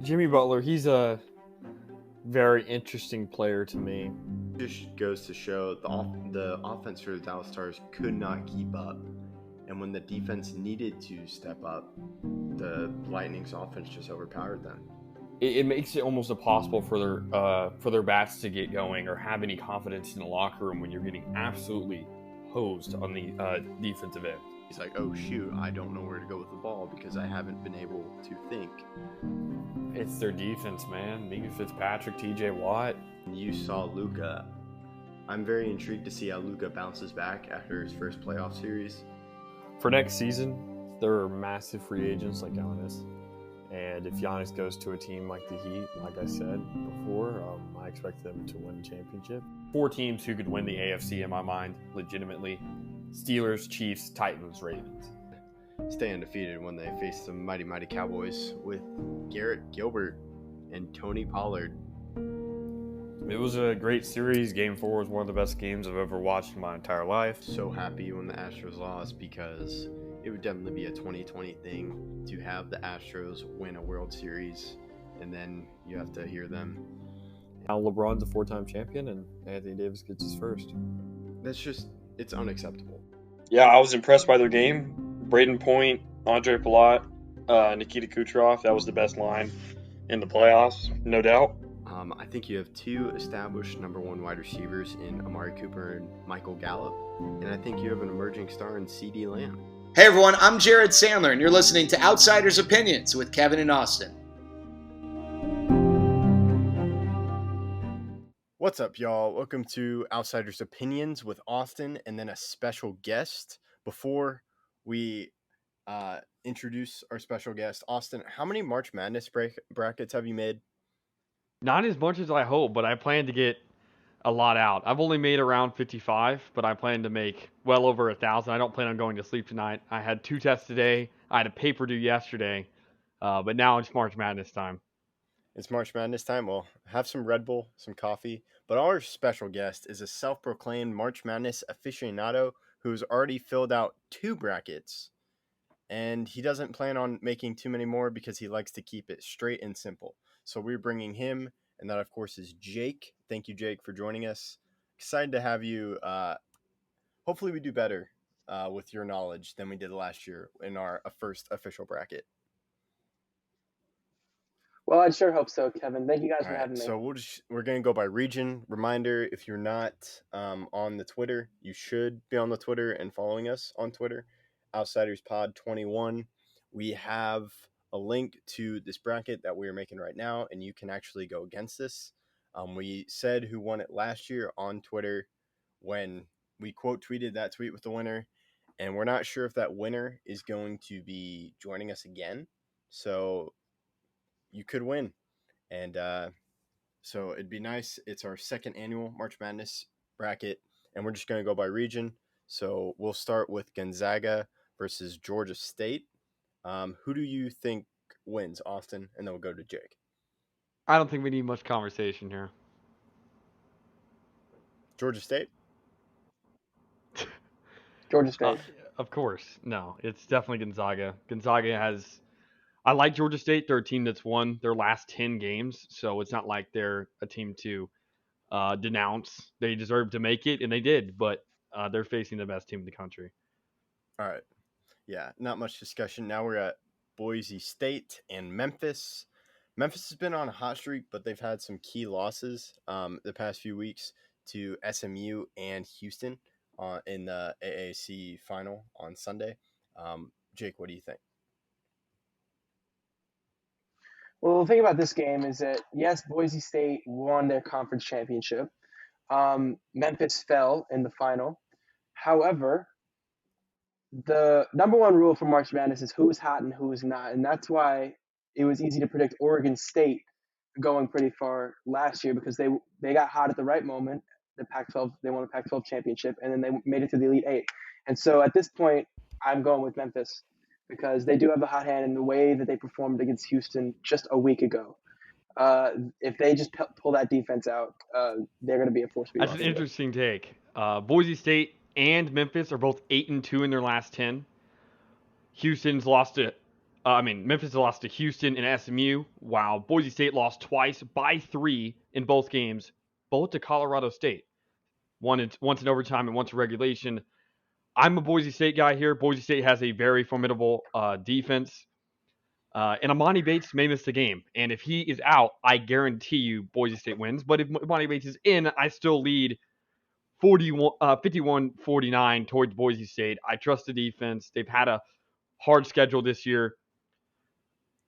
Jimmy Butler, he's a very interesting player to me. Just goes to show the offense for the Dallas Stars could not keep up. And when the defense needed to step up, the Lightning's offense just overpowered them. It makes it almost impossible for their bats to get going or have any confidence in the locker room when you're getting absolutely hosed on the defensive end. He's like, oh shoot, I don't know where to go with the ball because I haven't been able to think. It's their defense, man. Mika Fitzpatrick, TJ Watt. You saw Luka. I'm very intrigued to see how Luka bounces back after his first playoff series. For next season, there are massive free agents like Giannis. And if Giannis goes to a team like the Heat, like I said before, I expect them to win the championship. 4 teams who could win the AFC in my mind, legitimately. Steelers, Chiefs, Titans, Ravens. Stay undefeated when they face the mighty Cowboys with Garrett Gilbert and Tony Pollard. It was a great series. Game 4 was one of the best games I've ever watched in my entire life. So happy when the Astros lost because it would definitely be a 2020 thing to have the Astros win a World Series and then you have to hear them. Now LeBron's a 4-time champion and Anthony Davis gets his first. It's unacceptable. Yeah, I was impressed by their game. Braden Point, Andre Palat, Nikita Kucherov, that was the best line in the playoffs, no doubt. I think you have 2 established number 1 wide receivers in Amari Cooper and Michael Gallup, and I think you have an emerging star in CeeDee Lamb. Hey everyone, I'm Jared Sandler, and you're listening to Outsiders Opinions with Kevin and Austin. What's up, y'all? Welcome to Outsiders Opinions with Austin and then a special guest. Before we introduce our special guest, Austin, how many March Madness brackets have you made? Not as much as I hope, but I plan to get a lot out. I've only made around 55, but I plan to make well over 1,000. I don't plan on going to sleep tonight. I had 2 tests today. I had a paper due yesterday, but now it's March Madness time. It's March Madness time. Well, have some Red Bull, some coffee. But our special guest is a self-proclaimed March Madness aficionado who's already filled out 2 brackets. And he doesn't plan on making too many more because he likes to keep it straight and simple. So we're bringing him, and that, of course, is Jake. Thank you, Jake, for joining us. Excited to have you. Hopefully we do better with your knowledge than we did last year in our first official bracket. Well, I sure hope so, Kevin. Thank you guys for having me. So we're going to go by region. Reminder, if you're not on the Twitter, you should be on the Twitter and following us on Twitter, OutsidersPod21. We have a link to this bracket that we are making right now, and you can actually go against this. We said who won it last year on Twitter when we quote tweeted that tweet with the winner, and we're not sure if that winner is going to be joining us again. So you could win. And so it'd be nice. It's our second annual March Madness bracket, and we're just going to go by region. So we'll start with Gonzaga versus Georgia State. Who do you think wins, Austin? And then we'll go to Jake. I don't think we need much conversation here. Georgia State? Georgia State. Of course. No, it's definitely Gonzaga. Gonzaga has... I like Georgia State. They're a team that's won their last 10 games, so it's not like they're a team to denounce. They deserve to make it, and they did, but they're facing the best team in the country. All right. Yeah, not much discussion. Now we're at Boise State and Memphis. Memphis has been on a hot streak, but they've had some key losses the past few weeks to SMU and Houston in the AAC final on Sunday. Jake, what do you think? Well, the thing about this game is that, yes, Boise State won their conference championship. Memphis fell in the final. However, the number 1 rule for March Madness is who is hot and who is not. And that's why it was easy to predict Oregon State going pretty far last year because they got hot at the right moment. They won the Pac-12 championship, and then they made it to the Elite Eight. And so at this point, I'm going with Memphis because they do have a hot hand in the way that they performed against Houston just a week ago. If they just pull that defense out, they're going to be a force to be That's an interesting take. Boise State and Memphis are both 8-2 in their last 10. Houston's lost to Memphis lost to Houston and SMU, while Boise State lost twice by 3 in both games, both to Colorado State. Once in overtime and once in regulation. I'm a Boise State guy here. Boise State has a very formidable defense. And Amani Bates may miss the game. And if he is out, I guarantee you Boise State wins. But if Amani Bates is in, I still lead 51-49 towards Boise State. I trust the defense. They've had a hard schedule this year.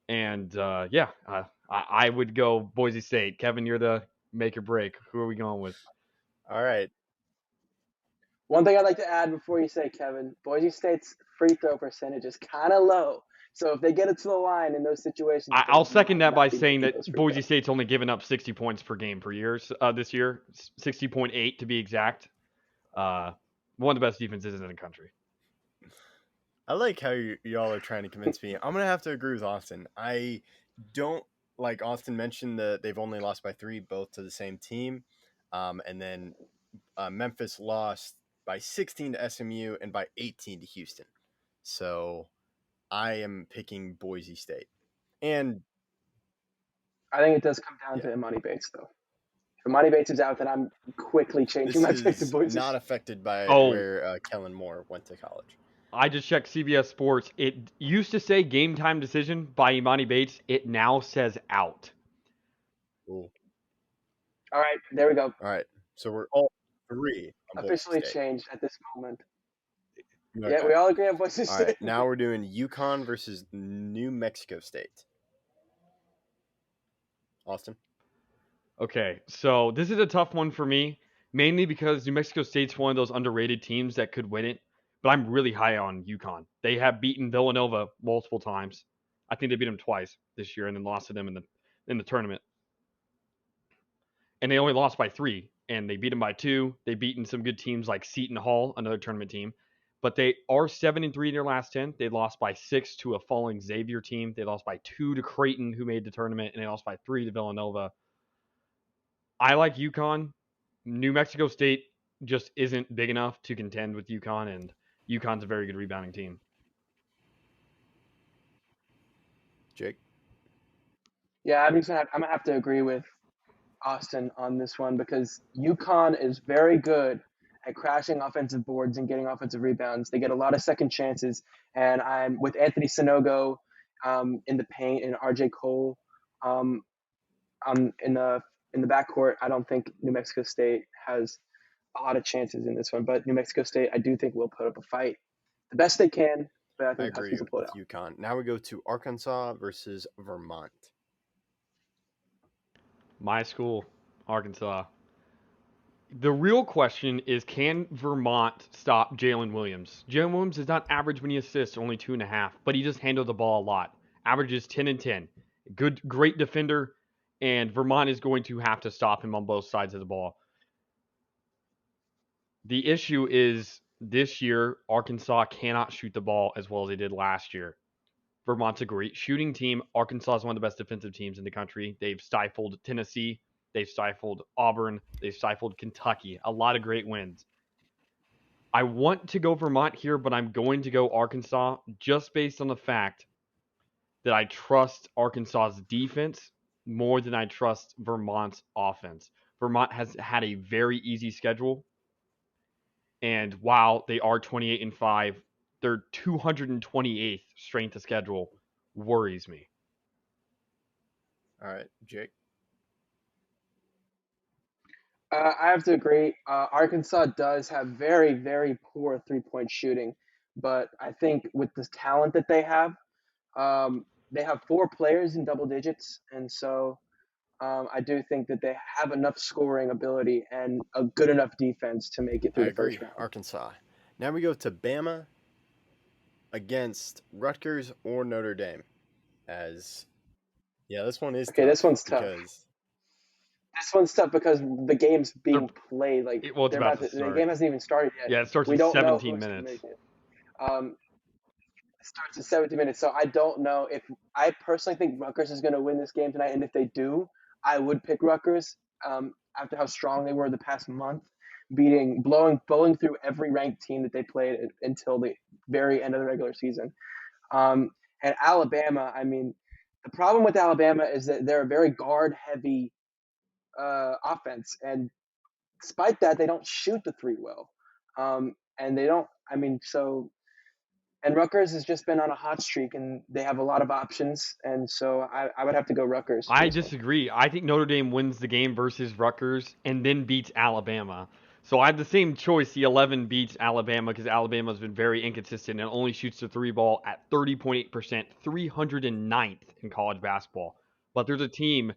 And, I would go Boise State. Kevin, you're the make or break. Who are we going with? All right. One thing I'd like to add before you say, Kevin, Boise State's free throw percentage is kind of low. So if they get it to the line in those situations, I'll second that by saying that those free Boise throws. State's only given up 60 points per game per year this year, 60.8 to be exact. One of the best defenses in the country. I like how y'all are trying to convince me. I'm going to have to agree with Austin. I don't, like Austin mentioned, that they've only lost by 3, both to the same team. And then Memphis lost by 16 to SMU and by 18 to Houston. So I am picking Boise State. And I think it does come down to Imani Bates, though. If Imani Bates is out, then I'm quickly changing my this pick to is Boise not State. affected by Oh. where Kellen Moore went to college. I just checked CBS Sports. It used to say game time decision by Imani Bates. It now says out. Cool. All right, there we go. All right. So we're all 3 on Boise Officially State. changed at this moment. Okay. Yeah, we all agree on Boise All State. right, now we're doing UConn versus New Mexico State. Austin? Okay, so this is a tough one for me, mainly because New Mexico State's one of those underrated teams that could win it, but I'm really high on UConn. They have beaten Villanova multiple times. I think they beat them twice this year and then lost to them in the tournament. And they only lost by 3, and they beat them by 2. They've beaten some good teams like Seton Hall, another tournament team. But they are 7-3 in their last 10. They lost by 6 to a falling Xavier team. They lost by 2 to Creighton, who made the tournament, and they lost by 3 to Villanova. I like UConn. New Mexico State just isn't big enough to contend with UConn, and UConn's a very good rebounding team. Jake? Yeah, I'm gonna have to agree with Austin on this one because UConn is very good at crashing offensive boards and getting offensive rebounds. They get a lot of second chances, and I'm with Anthony Sanogo in the paint and RJ Cole in the backcourt. I don't think New Mexico State has a lot of chances in this one, but New Mexico State, I do think will put up a fight the best they can. But I I think agree Huskies will pull it with out. UConn. Now we go to Arkansas versus Vermont. My school, Arkansas. The real question is, can Vermont stop Jalen Williams? Jalen Williams does not average many assists, only 2.5, but he just handled the ball a lot. Averages 10 and 10. Great defender, and Vermont is going to have to stop him on both sides of the ball. The issue is this year, Arkansas cannot shoot the ball as well as they did last year. Vermont's a great shooting team. Arkansas is one of the best defensive teams in the country. They've stifled Tennessee. They've stifled Auburn. They've stifled Kentucky. A lot of great wins. I want to go Vermont here, but I'm going to go Arkansas just based on the fact that I trust Arkansas's defense more than I trust Vermont's offense. Vermont has had a very easy schedule. And while they are 28-5, their 228th strength of schedule worries me. All right, Jake? I have to agree. Arkansas does have very, very poor three-point shooting, but I think with the talent that they have 4 players in double digits, and so I do think that they have enough scoring ability and a good enough defense to make it through I the agree. first round. Arkansas. Now we go to Bama against Rutgers or Notre Dame. This one is Okay, tough this one's tough. because This one's tough because the game's being played. Like It's about to the start. game hasn't even started yet. Yeah, it starts We in don't know 17 who's minutes. making it. It starts in 17 minutes, so I don't know if I personally think Rutgers is going to win this game tonight, and if they do, I would pick Rutgers after how strong they were the past month, bowling through every ranked team that they played until the very end of the regular season. And Alabama, I mean, the problem with Alabama is that they're a very guard-heavy offense, and despite that, they don't shoot the three well. And they don't. I mean, so and Rutgers has just been on a hot streak, and they have a lot of options, and so I would have to go Rutgers. I disagree. I think Notre Dame wins the game versus Rutgers and then beats Alabama. So I have the same choice. The 11 beats Alabama because Alabama has been very inconsistent and only shoots the three ball at 30.8%, 309th in college basketball. But there's a team,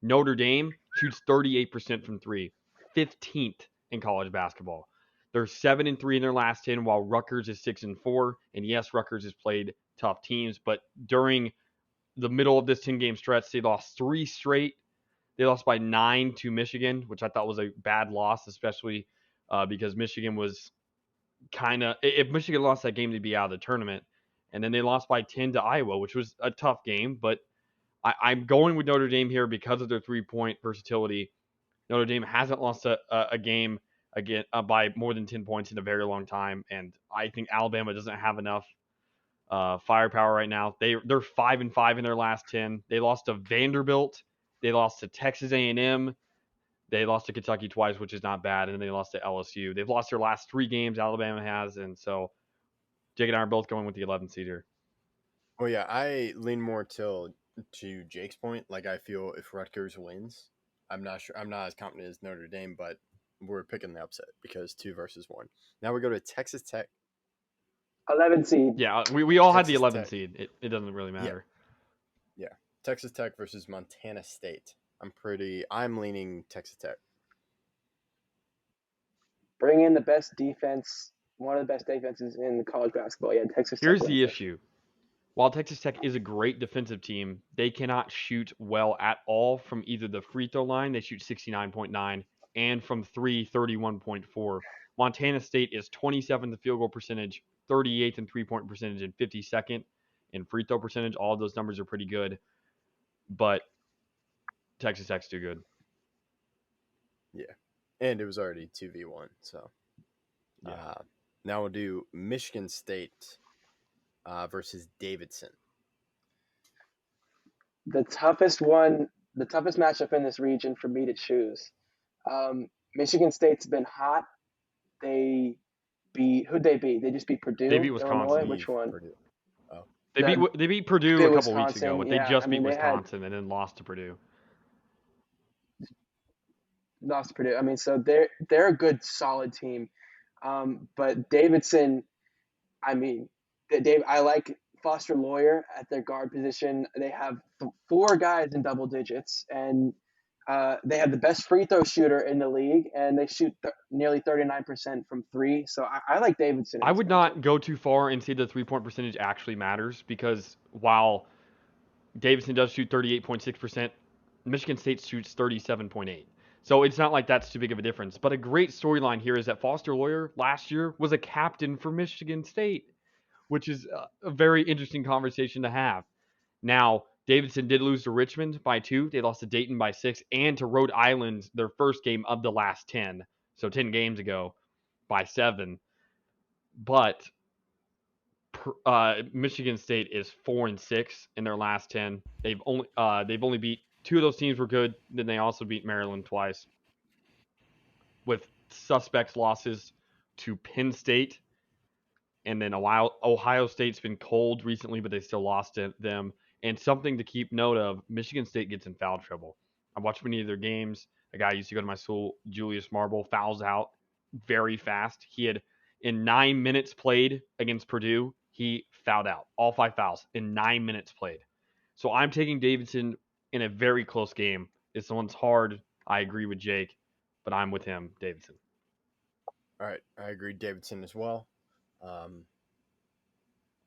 Notre Dame, shoots 38% from three, 15th in college basketball. They're 7-3 in their last 10, while Rutgers is 6-4. And yes, Rutgers has played tough teams, but during the middle of this 10-game stretch, they lost 3 straight. They lost by 9 to Michigan, which I thought was a bad loss, especially because Michigan was if Michigan lost that game, they'd be out of the tournament. And then they lost by 10 to Iowa, which was a tough game. But I'm going with Notre Dame here because of their three-point versatility. Notre Dame hasn't lost a game again by more than 10 points in a very long time. And I think Alabama doesn't have enough firepower right now. They're 5-5 in their last 10. They lost to Vanderbilt. They lost to Texas A&M. They lost to Kentucky twice, which is not bad, and then they lost to LSU. They've lost their last 3 games. Alabama has, and so Jake and I are both going with the 11th seed here. Well, yeah, I lean more to Jake's point. Like, I feel if Rutgers wins, I'm not sure. I'm not as confident as Notre Dame, but we're picking the upset because 2 versus 1. Now we go to Texas Tech. 11 seed. Yeah, we all had the Texas 11th Tech. seed. It doesn't really matter. Yeah, Texas Tech versus Montana State. I'm leaning Texas Tech. Bring in the best defense, one of the best defenses in college basketball. Yeah, Texas Tech. Here's the issue. While Texas Tech is a great defensive team, they cannot shoot well at all from either the free throw line, they shoot 69.9, and from 3, 31.4. Montana State is 27th in field goal percentage, 38th in three-point percentage, and 52nd in free throw percentage. All of those numbers are pretty good, but Texas Tech's too good. Yeah, and it was already 2v1, so. Yeah. Now we'll do Michigan State versus Davidson. The toughest matchup in this region for me to choose. Michigan State's been hot. Who'd they beat? They just beat Purdue. They beat Wisconsin. Illinois? Which one? Purdue. Oh. They beat Purdue a couple weeks ago, but they just beat they Wisconsin and then lost to Purdue. Lost to Purdue. I mean, so they're a good, solid team. But Davidson, I mean, I like Foster Loyer at their guard position. They have 4 guys in double digits, and they have the best free throw shooter in the league, and they shoot nearly 39% from 3. So I like Davidson. I would not go too far and say the three-point percentage actually matters because while Davidson does shoot 38.6%, Michigan State shoots 37.8%. So it's not like that's too big of a difference. But a great storyline here is that Foster Loyer last year was a captain for Michigan State, which is a very interesting conversation to have. Now, Davidson did lose to Richmond by 2. They lost to Dayton by 6 and to Rhode Island, their first game of the last 10. So 10 games ago by 7. But Michigan State is 4-6 in their last 10. They've only beat 2 of those teams were good. Then they also beat Maryland twice. With suspect losses to Penn State. And then Ohio State's been cold recently, but they still lost to them. And something to keep note of, Michigan State gets in foul trouble. I watched many of their games. A guy used to go to my school, Julius Marble, fouls out very fast. He had, in 9 minutes played against Purdue, he fouled out. All 5 fouls in 9 minutes played. So I'm taking Davidson in a very close game. This one's hard. I agree with Jake, but I'm with him, Davidson. All right, I agree Davidson as well.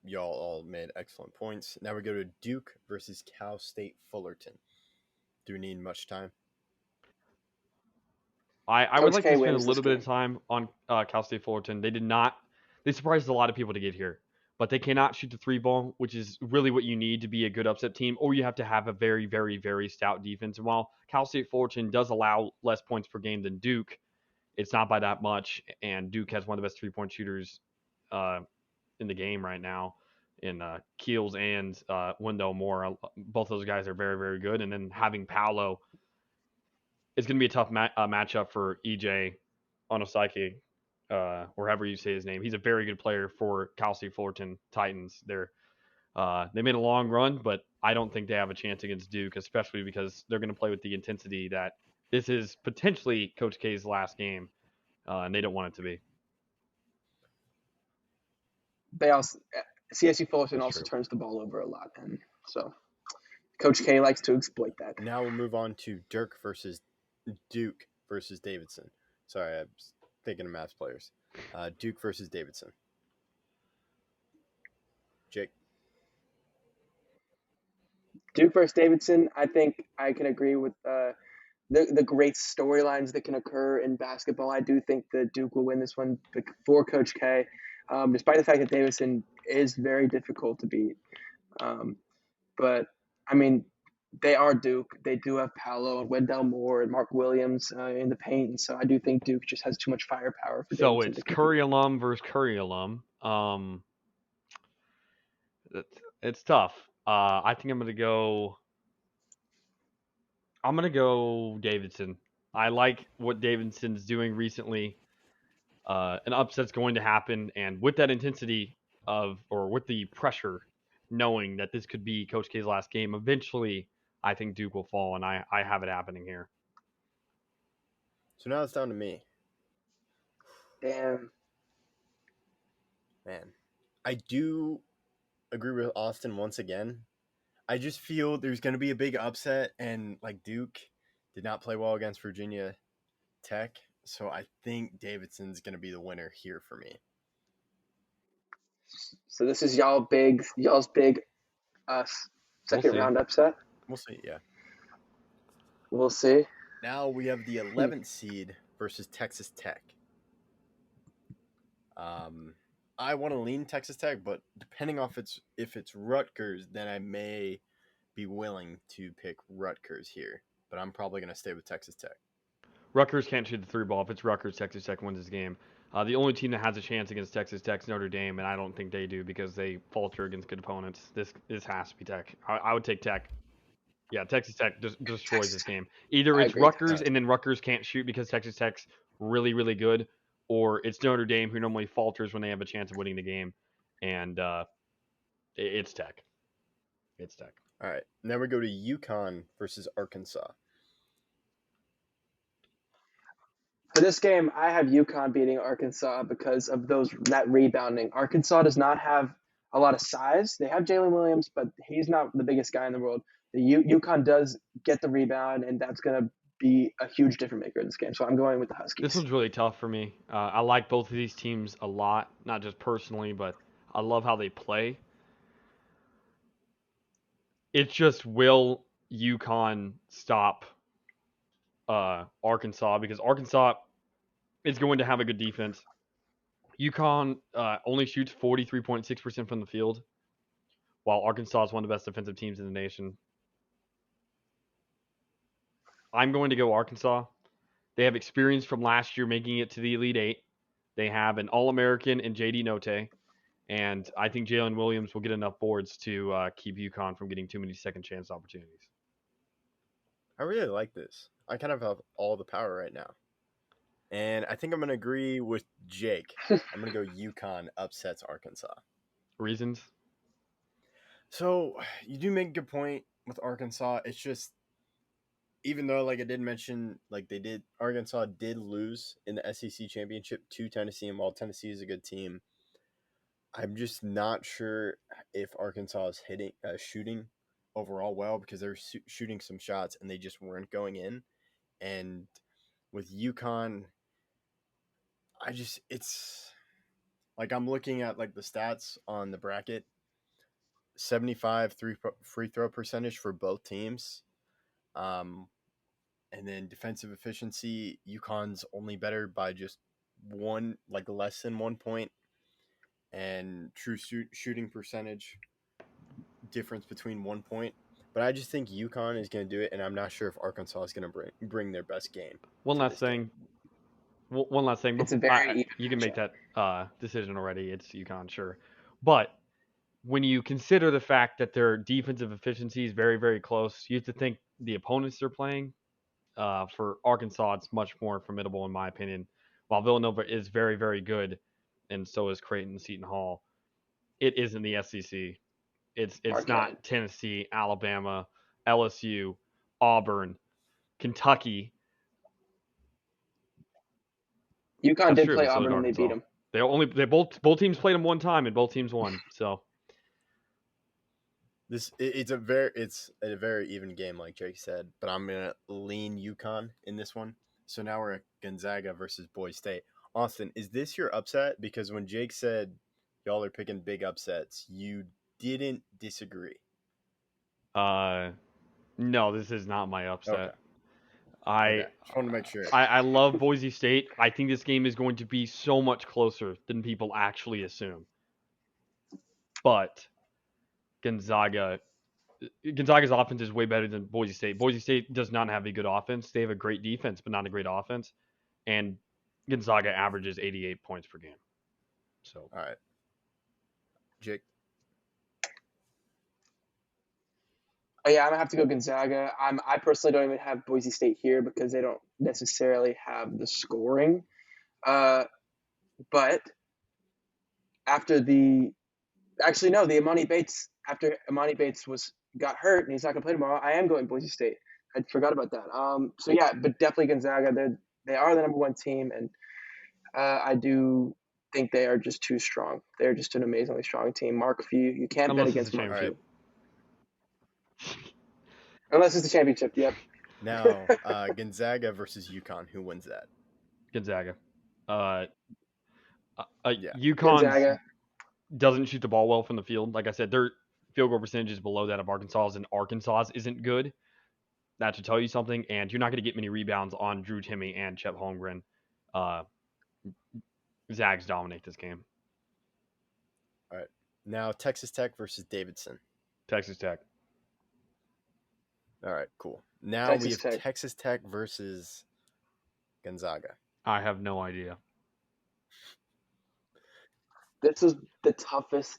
Y'all all made excellent points. Now we go to Duke versus Cal State Fullerton. Do we need much time? I would like to spend a little bit of time on Cal State Fullerton. They surprised a lot of people to get here, but they cannot shoot the 3 ball, which is really what you need to be a good upset team, or you have to have a very, very, very stout defense. And while Cal State Fullerton does allow less points per game than Duke, it's not by that much, and Duke has one of the best 3-point shooters in the game right now Keels and Wendell Moore. Both those guys are very, very good. And then having Paolo, it's going to be a tough matchup for EJ Onosike, or however you say his name. He's a very good player for Cal State Fullerton Titans. They made a long run, but I don't think they have a chance against Duke, especially because they're going to play with the intensity that this is potentially Coach K's last game, and they don't want it to be. They also CSU Fullerton That's also true. turns the ball over a lot, and so Coach K likes to exploit that. Now we'll move on to Duke versus Davidson. Sorry, I was thinking of math players. Duke versus Davidson. Jake. Duke versus Davidson, I think I can agree with the great storylines that can occur in basketball. I do think that Duke will win this one for Coach K, despite the fact that Davidson is very difficult to beat. But, I mean, they are Duke. They do have Paolo and Wendell Moore and Mark Williams in the paint, and so I do think Duke just has too much firepower for So Davidson it's to compete. Curry alum versus Curry alum. It's tough. I think I'm gonna go Davidson. I like what Davidson's doing recently. An upset's going to happen, and with that intensity with the pressure, knowing that this could be Coach K's last game, eventually I think Duke will fall, and I have it happening here. So now it's down to me. Damn. Man, I do agree with Austin once again. I just feel there's going to be a big upset, and like Duke did not play well against Virginia Tech, so I think Davidson's going to be the winner here for me. So this is y'all's big second see. round upset. We'll see, yeah. We'll see. Now we have the 11th seed versus Texas Tech. I want to lean Texas Tech, but depending on if it's Rutgers, then I may be willing to pick Rutgers here. But I'm probably going to stay with Texas Tech. Rutgers can't shoot the three ball. If it's Rutgers, Texas Tech wins this game. The only team that has a chance against Texas Tech is Notre Dame, and I don't think they do because they falter against good opponents. This has to be Tech. I would take Tech. Yeah, Texas Tech destroys this game. Either it's Rutgers and then Rutgers can't shoot because Texas Tech's really, really good, or it's Notre Dame who normally falters when they have a chance of winning the game, and it's Tech. It's Tech. All right. Now we go to UConn versus Arkansas. For this game, I have UConn beating Arkansas because of that rebounding. Arkansas does not have a lot of size. They have Jalen Williams, but he's not the biggest guy in the world. UConn does get the rebound, and that's going to be a huge difference maker in this game. So I'm going with the Huskies. This one's really tough for me. I like both of these teams a lot, not just personally, but I love how they play. It's just, will UConn stop Arkansas? Because Arkansas is going to have a good defense. UConn only shoots 43.6% from the field, while Arkansas is one of the best defensive teams in the nation. I'm going to go Arkansas. They have experience from last year making it to the Elite Eight. They have an All-American in J.D. Notae. And I think Jalen Williams will get enough boards to keep UConn from getting too many second chance opportunities. I really like this. I kind of have all the power right now. And I think I'm going to agree with Jake. I'm going to go UConn upsets Arkansas. Reasons? So you do make a good point with Arkansas. It's just, even though, like I did mention, Arkansas did lose in the SEC championship to Tennessee, and while Tennessee is a good team, I'm just not sure if Arkansas is shooting overall well, because they're shooting some shots and they just weren't going in. And with UConn, it's like I'm looking at like the stats on the bracket. 75 free throw percentage for both teams. And then defensive efficiency, UConn's only better by just less than 1 point. And true shooting percentage difference between 1 point. But I just think UConn is going to do it, and I'm not sure if Arkansas is going to bring their best game. One last thing. It's a very you can make that decision already. It's UConn, sure. But when you consider the fact that their defensive efficiency is very, very close, you have to think the opponents they're playing. For Arkansas, it's much more formidable in my opinion. While Villanova is very, very good, and so is Creighton, Seton Hall, it isn't the SEC. It's Marquette. not Tennessee, Alabama, LSU, Auburn, Kentucky. UConn That's did true, play but so did Auburn and they beat Arkansas. them. They both teams played them one time and both teams won. So It's a very even game, like Jake said. But I'm gonna lean UConn in this one. So now we're at Gonzaga versus Boise State. Austin, is this your upset? Because when Jake said y'all are picking big upsets, you didn't disagree. no, this is not my upset. Okay. I just want to make sure. I love Boise State. I think this game is going to be so much closer than people actually assume. But Gonzaga's offense is way better than Boise State. Boise State does not have a good offense. They have a great defense, but not a great offense. And Gonzaga averages 88 points per game. So, All right. Jake? Oh, yeah, I'm going to have to go Gonzaga. I personally don't even have Boise State here because they don't necessarily have the scoring. But after the Imani Bates, after Imani Bates got hurt and he's not going to play tomorrow, I am going Boise State. I forgot about that. So, yeah, but definitely Gonzaga. They are the number one team, and I do think they are just too strong. They're just an amazingly strong team. Mark, if you can't bet against Mark. Right. Unless it's the championship, yep. Now, Gonzaga versus UConn. Who wins that? Gonzaga. Yeah. UConn Gonzaga. doesn't shoot the ball well from the field. Like I said, their field goal percentage is below that of Arkansas's, and Arkansas's isn't good. That should tell you something. And you're not going to get many rebounds on Drew Timme and Chet Holmgren. Zags dominate this game. All right. Now, Texas Tech versus Davidson. Texas Tech. All right, cool. Now we have Texas Tech versus Gonzaga. I have no idea. This is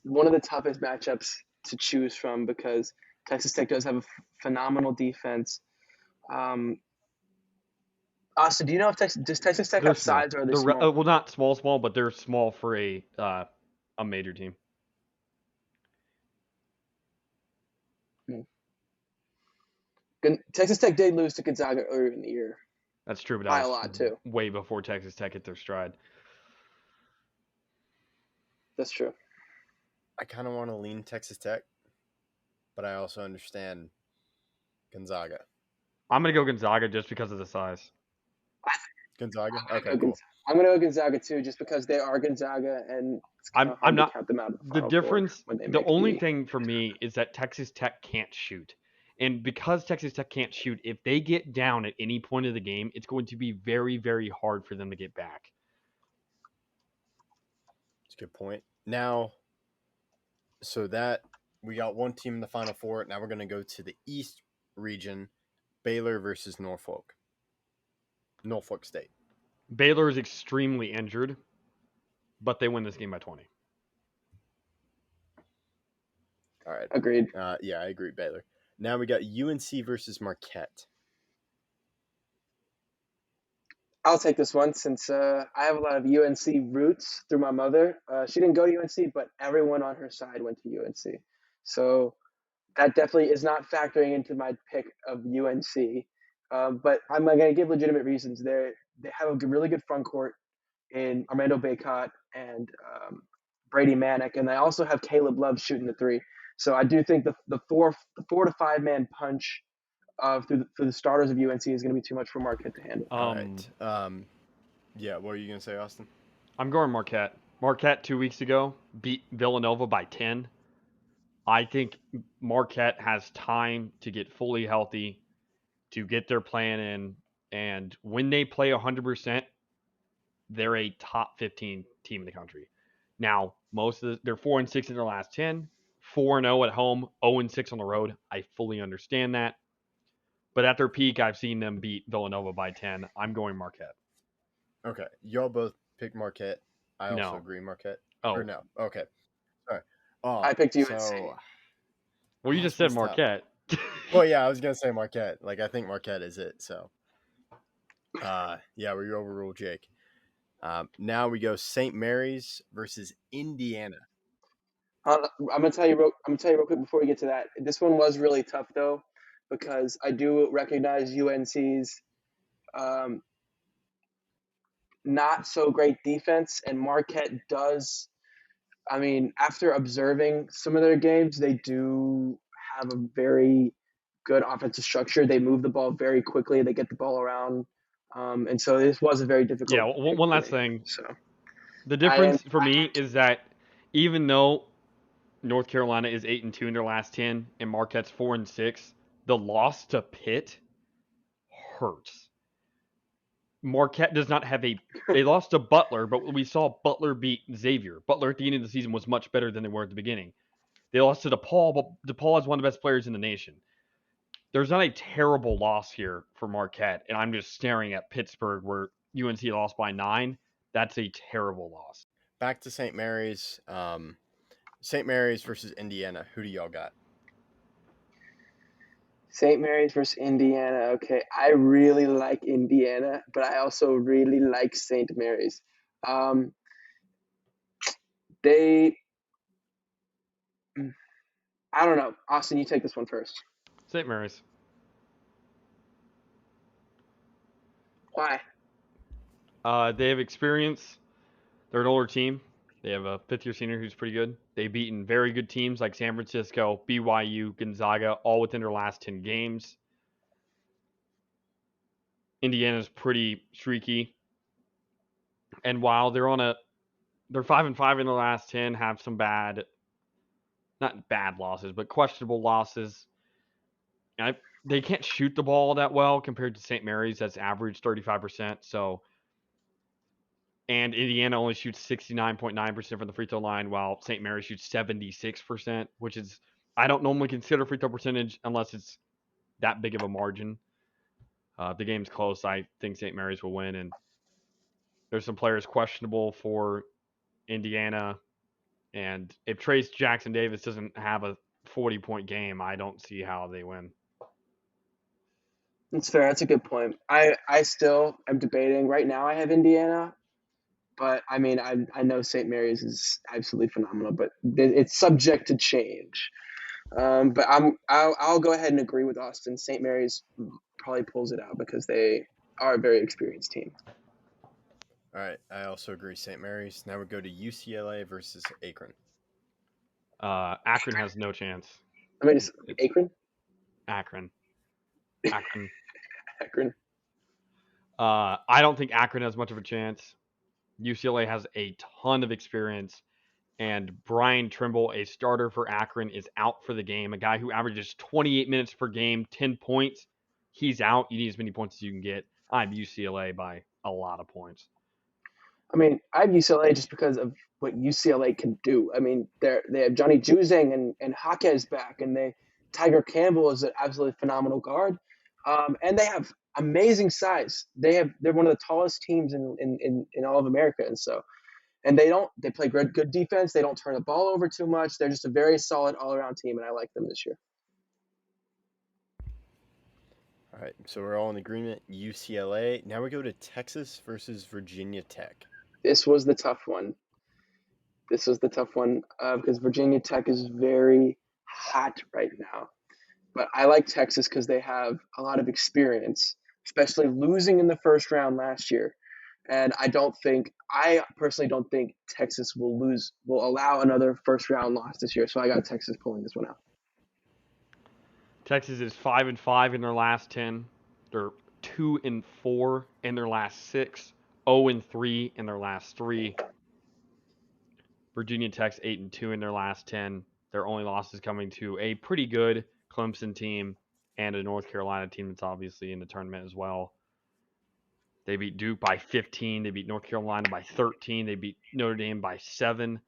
one of the toughest matchups to choose from because Texas Tech does have a phenomenal defense. Austin, do you know if Texas Tech have size or are they small? Well, not small, but they're small for a major team. Texas Tech did lose to Gonzaga earlier in the year. That's true, but by a lot too. Way before Texas Tech hit their stride. That's true. I kind of want to lean Texas Tech, but I also understand Gonzaga. I'm going to go Gonzaga just because of the size. Gonzaga? Okay, cool. I'm going to go Gonzaga too, just because they are Gonzaga, and it's kind of hard to count them out. The difference, the only thing for me is that Texas Tech can't shoot. And because Texas Tech can't shoot, if they get down at any point of the game, it's going to be very, very hard for them to get back. That's a good point. Now, so that we got one team in the Final Four. Now we're going to go to the East region, Baylor versus Norfolk State. Baylor is extremely injured, but they win this game by 20. All right. Agreed. Yeah, I agree, Baylor. Now we got UNC versus Marquette. I'll take this one since I have a lot of UNC roots through my mother. She didn't go to UNC, but everyone on her side went to UNC. So that definitely is not factoring into my pick of UNC. But I'm going to give legitimate reasons. They have a really good front court in Armando Bacot and Brady Manick, and they also have Caleb Love shooting the three. So I do think the 4 to 5 man punch through the starters of UNC is going to be too much for Marquette to handle. All right. Yeah, what are you going to say, Austin? I'm going Marquette. Marquette 2 weeks ago beat Villanova by 10. I think Marquette has time to get fully healthy, to get their plan in, and when they play 100%, they're a top 15 team in the country. Now, they're 4-6 in their last 10, 4-0 at home, 0-6 on the road. I fully understand that. But at their peak, I've seen them beat Villanova by 10. I'm going Marquette. Okay. Y'all both pick Marquette. I also agree Marquette. Oh. Or no. Okay. All right. Oh, I picked UNC. so Well, you Oh, just this said one's tough. Marquette. Well, yeah, I was gonna say Marquette. Like I think Marquette is it. So, yeah, we overruled Jake. Now we go St. Mary's versus Indiana. I'm gonna tell you real quick before we get to that. This one was really tough though, because I do recognize UNC's um, not so great defense, and Marquette does. I mean, after observing some of their games, they do have a very good offensive structure. They move the ball very quickly. They get the ball around, and so this was a very difficult. Yeah, pick one for last me. thing. So The I am. difference for me is that even though North Carolina is 8-2 in their last 10 and Marquette's 4-6, the loss to Pitt hurts. Marquette does not have they lost to Butler, but we saw Butler beat Xavier. Butler at the end of the season was much better than they were at the beginning. They lost to DePaul, but DePaul is one of the best players in the nation. There's not a terrible loss here for Marquette, and I'm just staring at Pittsburgh where UNC lost by 9. That's a terrible loss. Back to St. Mary's. St. Mary's versus Indiana. Who do y'all got? St. Mary's versus Indiana. Okay, I really like Indiana, but I also really like St. Mary's. They, I don't know. Austin, you take this one first. St. Mary's. Why? They have experience. They're an older team. They have a fifth-year senior who's pretty good. They've beaten very good teams like San Francisco, BYU, Gonzaga, all within their last 10 games. Indiana's pretty streaky. And while they're 5-5 in the last 10, have some not bad losses, but questionable losses. They can't shoot the ball that well compared to St. Mary's, that's average 35%. And Indiana only shoots 69.9% from the free throw line, while St. Mary's shoots 76%, which is, I don't normally consider free throw percentage unless it's that big of a margin. If the game's close, I think St. Mary's will win. And there's some players questionable for Indiana. And if Trace Jackson Davis doesn't have a 40-point game, I don't see how they win. That's fair. That's a good point. I still am debating. Right now, I have Indiana, but I mean, I know St. Mary's is absolutely phenomenal, but it's subject to change. But I'll go ahead and agree with Austin. St. Mary's probably pulls it out because they are a very experienced team. All right, I also agree. St. Mary's. Now we go to UCLA versus Akron. Akron has no chance. I mean, it's Akron. Akron. Akron. I don't think Akron has much of a chance. UCLA has a ton of experience, and Brian Trimble, a starter for Akron, is out for the game. A guy who averages 28 minutes per game, 10 points. He's out. You need as many points as you can get. I have UCLA by a lot of points. I mean, I have UCLA just because of what UCLA can do. I mean, they have Johnny Juzang and Jaquez back, and Tiger Campbell is an absolutely phenomenal guard, and they have amazing size. They're one of the tallest teams in all of America, and they play good defense. They don't turn the ball over too much. They're just a very solid all around team, and I like them this year. All right, so we're all in agreement. UCLA. Now we go to Texas versus Virginia Tech. This was the tough one. Because Virginia Tech is very hot right now. But I like Texas because they have a lot of experience, especially losing in the first round last year. And I personally don't think Texas will allow another first round loss this year. So I got Texas pulling this one out. Texas is 5-5 in their last 10. They're 2-4 in their last 6. 0-3 in their last 3. Virginia Tech's 8-2 in their last 10. Their only losses coming to a pretty good Clemson team and a North Carolina team that's obviously in the tournament as well. They beat Duke by 15. They beat North Carolina by 13. They beat Notre Dame by 7.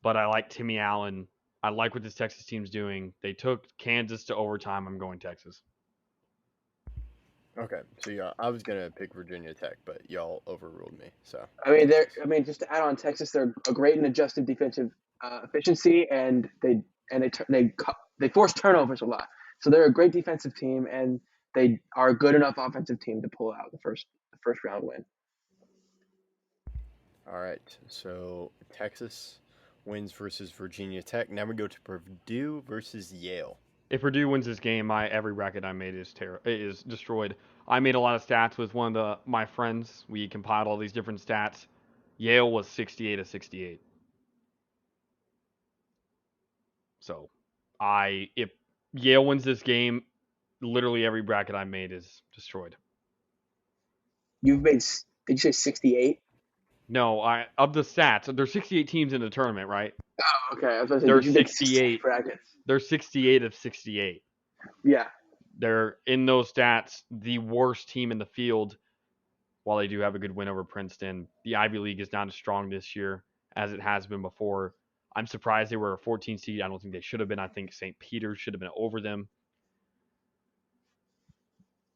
But I like Timmy Allen. I like what this Texas team's doing. They took Kansas to overtime. I'm going Texas. Okay, so yeah, I was gonna pick Virginia Tech, but y'all overruled me. So Just to add on, Texas, they're a great in adjusted defensive efficiency, and they force turnovers a lot. So they're a great defensive team, and they are a good enough offensive team to pull out the first round win. all right, so Texas wins versus Virginia Tech. Now we go to Purdue versus Yale. If Purdue wins this game, every bracket I made is destroyed. I made a lot of stats with one of my friends. We compiled all these different stats. Yale was 68 of 68. So, if Yale wins this game, literally every bracket I made is destroyed. Did you say 68? No, of the stats, there's 68 teams in the tournament, right? Oh, okay. I was going to say, There's did you make 68 brackets? They're 68 of 68. Yeah. They're in those stats the worst team in the field. While they do have a good win over Princeton, the Ivy League is not as strong this year as it has been before. I'm surprised they were a 14 seed. I don't think they should have been. I think St. Peter's should have been over them.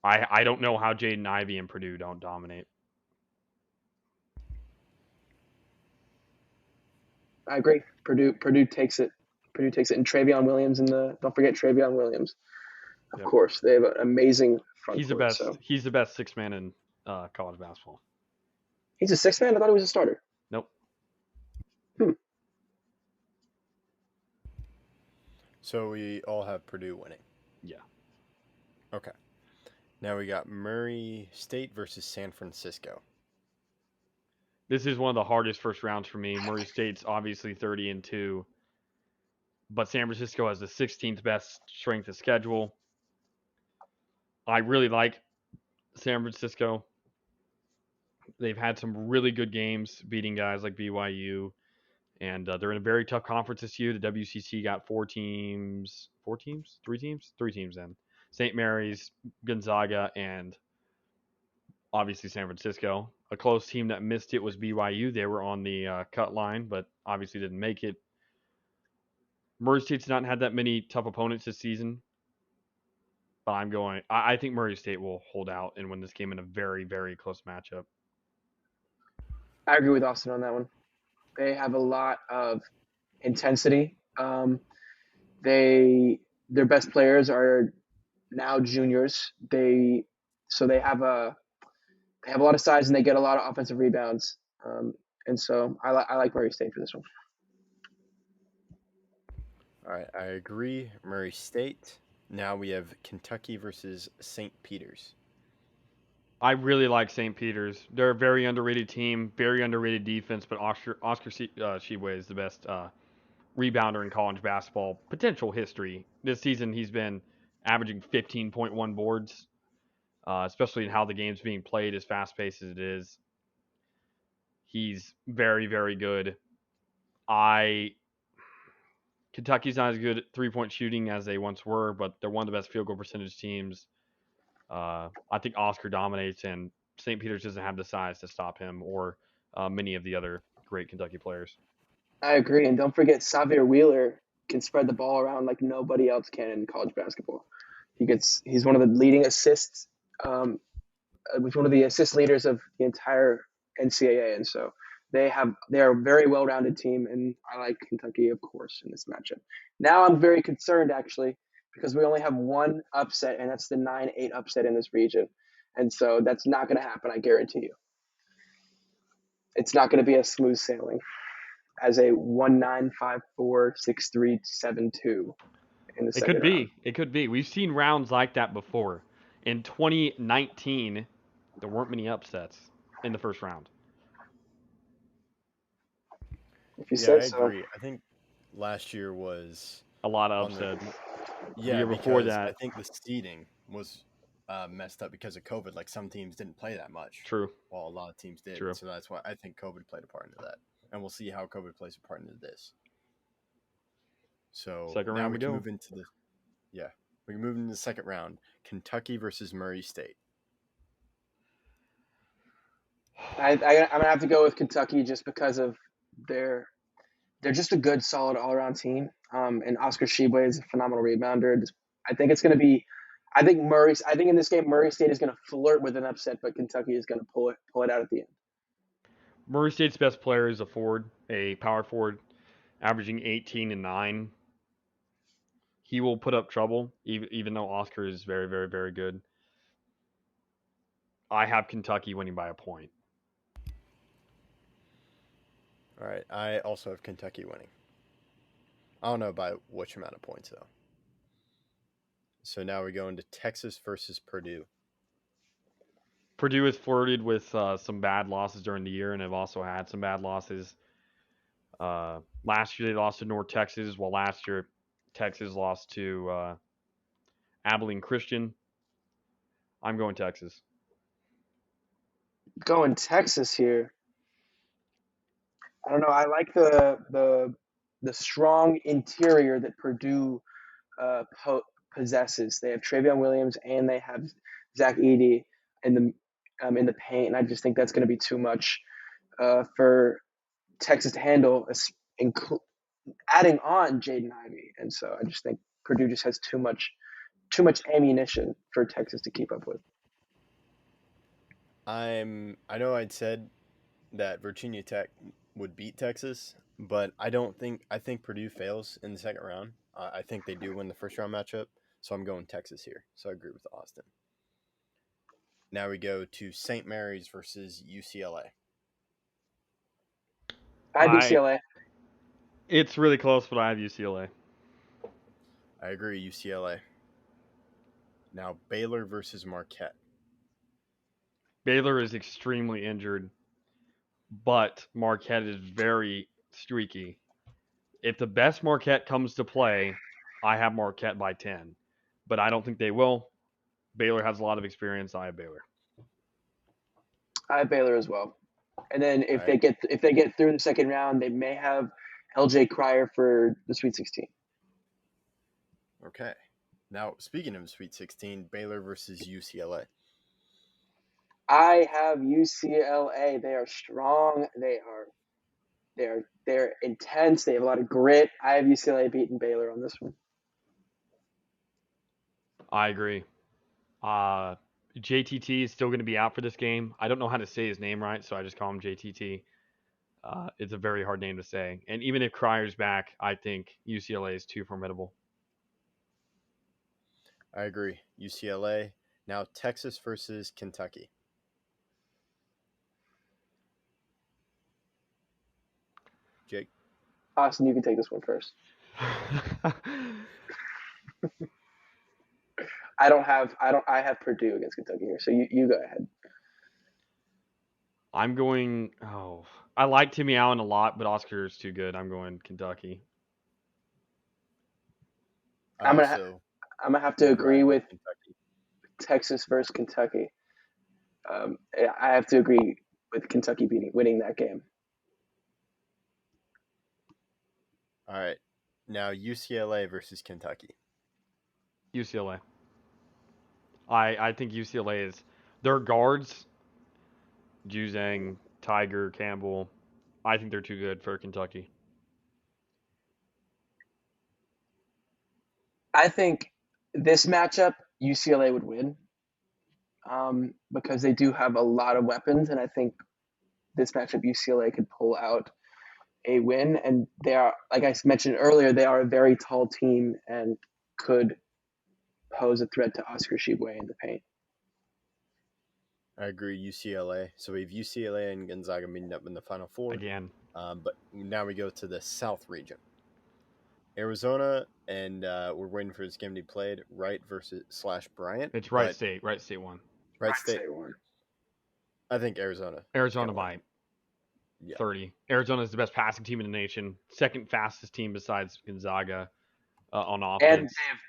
I don't know how Jaden Ivey and Purdue don't dominate. I agree. Purdue takes it. Purdue takes it, and Travion Williams don't forget Travion Williams. Of course, they have an amazing front He's the court, best. So. He's the best six man in college basketball. He's a six man. I thought he was a starter. Nope. So we all have Purdue winning. Yeah. Okay. Now we got Murray State versus San Francisco. This is one of the hardest first rounds for me. Murray State's obviously 30-2, but San Francisco has the 16th best strength of schedule. I really like San Francisco. They've had some really good games beating guys like BYU, and they're in a very tough conference this year. The WCC got three teams in. St. Mary's, Gonzaga, and obviously San Francisco. A close team that missed it was BYU. They were on the cut line, but obviously didn't make it. Murray State's not had that many tough opponents this season, but I think Murray State will hold out and win this game in a very, very close matchup. I agree with Austin on that one. They have a lot of intensity. Their best players are now juniors. They have a lot of size and they get a lot of offensive rebounds. And so I like Murray State for this one. All right, I agree. Murray State. Now we have Kentucky versus St. Peter's. I really like St. Peter's. They're a very underrated team, very underrated defense, but Oscar Tshiebwe is the best rebounder in college basketball potential history. This season, he's been averaging 15.1 boards, especially in how the game's being played, as fast-paced as it is. He's very, very good. Kentucky's not as good at three-point shooting as they once were, but they're one of the best field goal percentage teams. I think Oscar dominates, and St. Peter's doesn't have the size to stop him or many of the other great Kentucky players. I agree, and don't forget Xavier Wheeler can spread the ball around like nobody else can in college basketball. He's one of the leading assists, was one of the assist leaders of the entire NCAA, and so they are a very well-rounded team, and I like Kentucky, of course, in this matchup. Now I'm very concerned, actually, because we only have one upset, and that's the 9-8 upset in this region. And so that's not going to happen, I guarantee you. It's not going to be a smooth sailing as a 1-9, 5-4, 6-3, 7-2 in the second round. It could be. We've seen rounds like that before. In 2019, there weren't many upsets in the first round. If you say I so. agree. I think last year was a lot of upsets. The year before that, I think the seeding was messed up because of COVID. Like some teams didn't play that much. True. While a lot of teams did. True. So that's why I think COVID played a part into that. And we'll see how COVID plays a part into this. So second now round we can move into the second round. Kentucky versus Murray State. I'm gonna have to go with Kentucky just because of they're just a good, solid all-around team. And Oscar Tshiebwe is a phenomenal rebounder. I think it's going to be I think in this game, Murray State is going to flirt with an upset, but Kentucky is going to pull it out at the end. Murray State's best player is a power forward, averaging 18 and 9. He will put up trouble, even though Oscar is very, very, very good. I have Kentucky winning by a point. All right. I also have Kentucky winning. I don't know by which amount of points, though. So now we go into Texas versus Purdue. Purdue has flirted with some bad losses during the year and have also had some bad losses. Last year they lost to North Texas, while last year Texas lost to Abilene Christian. I'm going Texas. Going Texas here. I don't know. I like the strong interior that Purdue possesses. They have Travion Williams and they have Zach Edey in the paint, and I just think that's going to be too much for Texas to handle, adding on Jaden Ivey, and so I just think Purdue just has too much ammunition for Texas to keep up with. I know I'd said that Virginia Tech would beat Texas, but I think Purdue fails in the second round. I think they do win the first round matchup, so I'm going Texas here. So I agree with Austin. Now we go to St. Mary's versus UCLA. I have UCLA. It's really close, but I have UCLA. I agree, UCLA. Now Baylor versus Marquette. Baylor is extremely injured, but Marquette is very streaky. If the best Marquette comes to play, I have Marquette by 10, but I don't think they will. Baylor has a lot of experience. I have Baylor. I have Baylor as well. And then if they get through the second round, they may have LJ Cryer for the Sweet 16. Okay. Now, speaking of Sweet 16, Baylor versus UCLA. I have UCLA. They are strong. They're intense. They have a lot of grit. I have UCLA beating Baylor on this one. I agree. JTT is still going to be out for this game. I don't know how to say his name right, so I just call him JTT. It's a very hard name to say. And even if Cryer's back, I think UCLA is too formidable. I agree. UCLA. Now Texas versus Kentucky. Jake? Austin, you can take this one first. I have Purdue against Kentucky here, so you go ahead. I'm going. I like Timmy Allen a lot, but Oscar is too good. I'm going Kentucky. I'm gonna have to agree with Kentucky. Texas versus Kentucky. I have to agree with Kentucky winning that game. All right. Now UCLA versus Kentucky. UCLA. I think UCLA is their guards, Juzang, Tiger, Campbell. I think they're too good for Kentucky. I think this matchup UCLA would win because they do have a lot of weapons, and I think this matchup UCLA could pull out a win. And they are, like I mentioned earlier, they are a very tall team and could pose a threat to Oscar Tshiebwe in the paint. I agree, UCLA. So we have UCLA and Gonzaga meeting up in the Final Four. Again. But now we go to the South region. Arizona, and we're waiting for this game to be played, Wright versus / Bryant. It's Wright State. Wright State won. Wright State won. I think Arizona. Arizona by 30. Arizona is the best passing team in the nation. Second fastest team besides Gonzaga on offense. And they have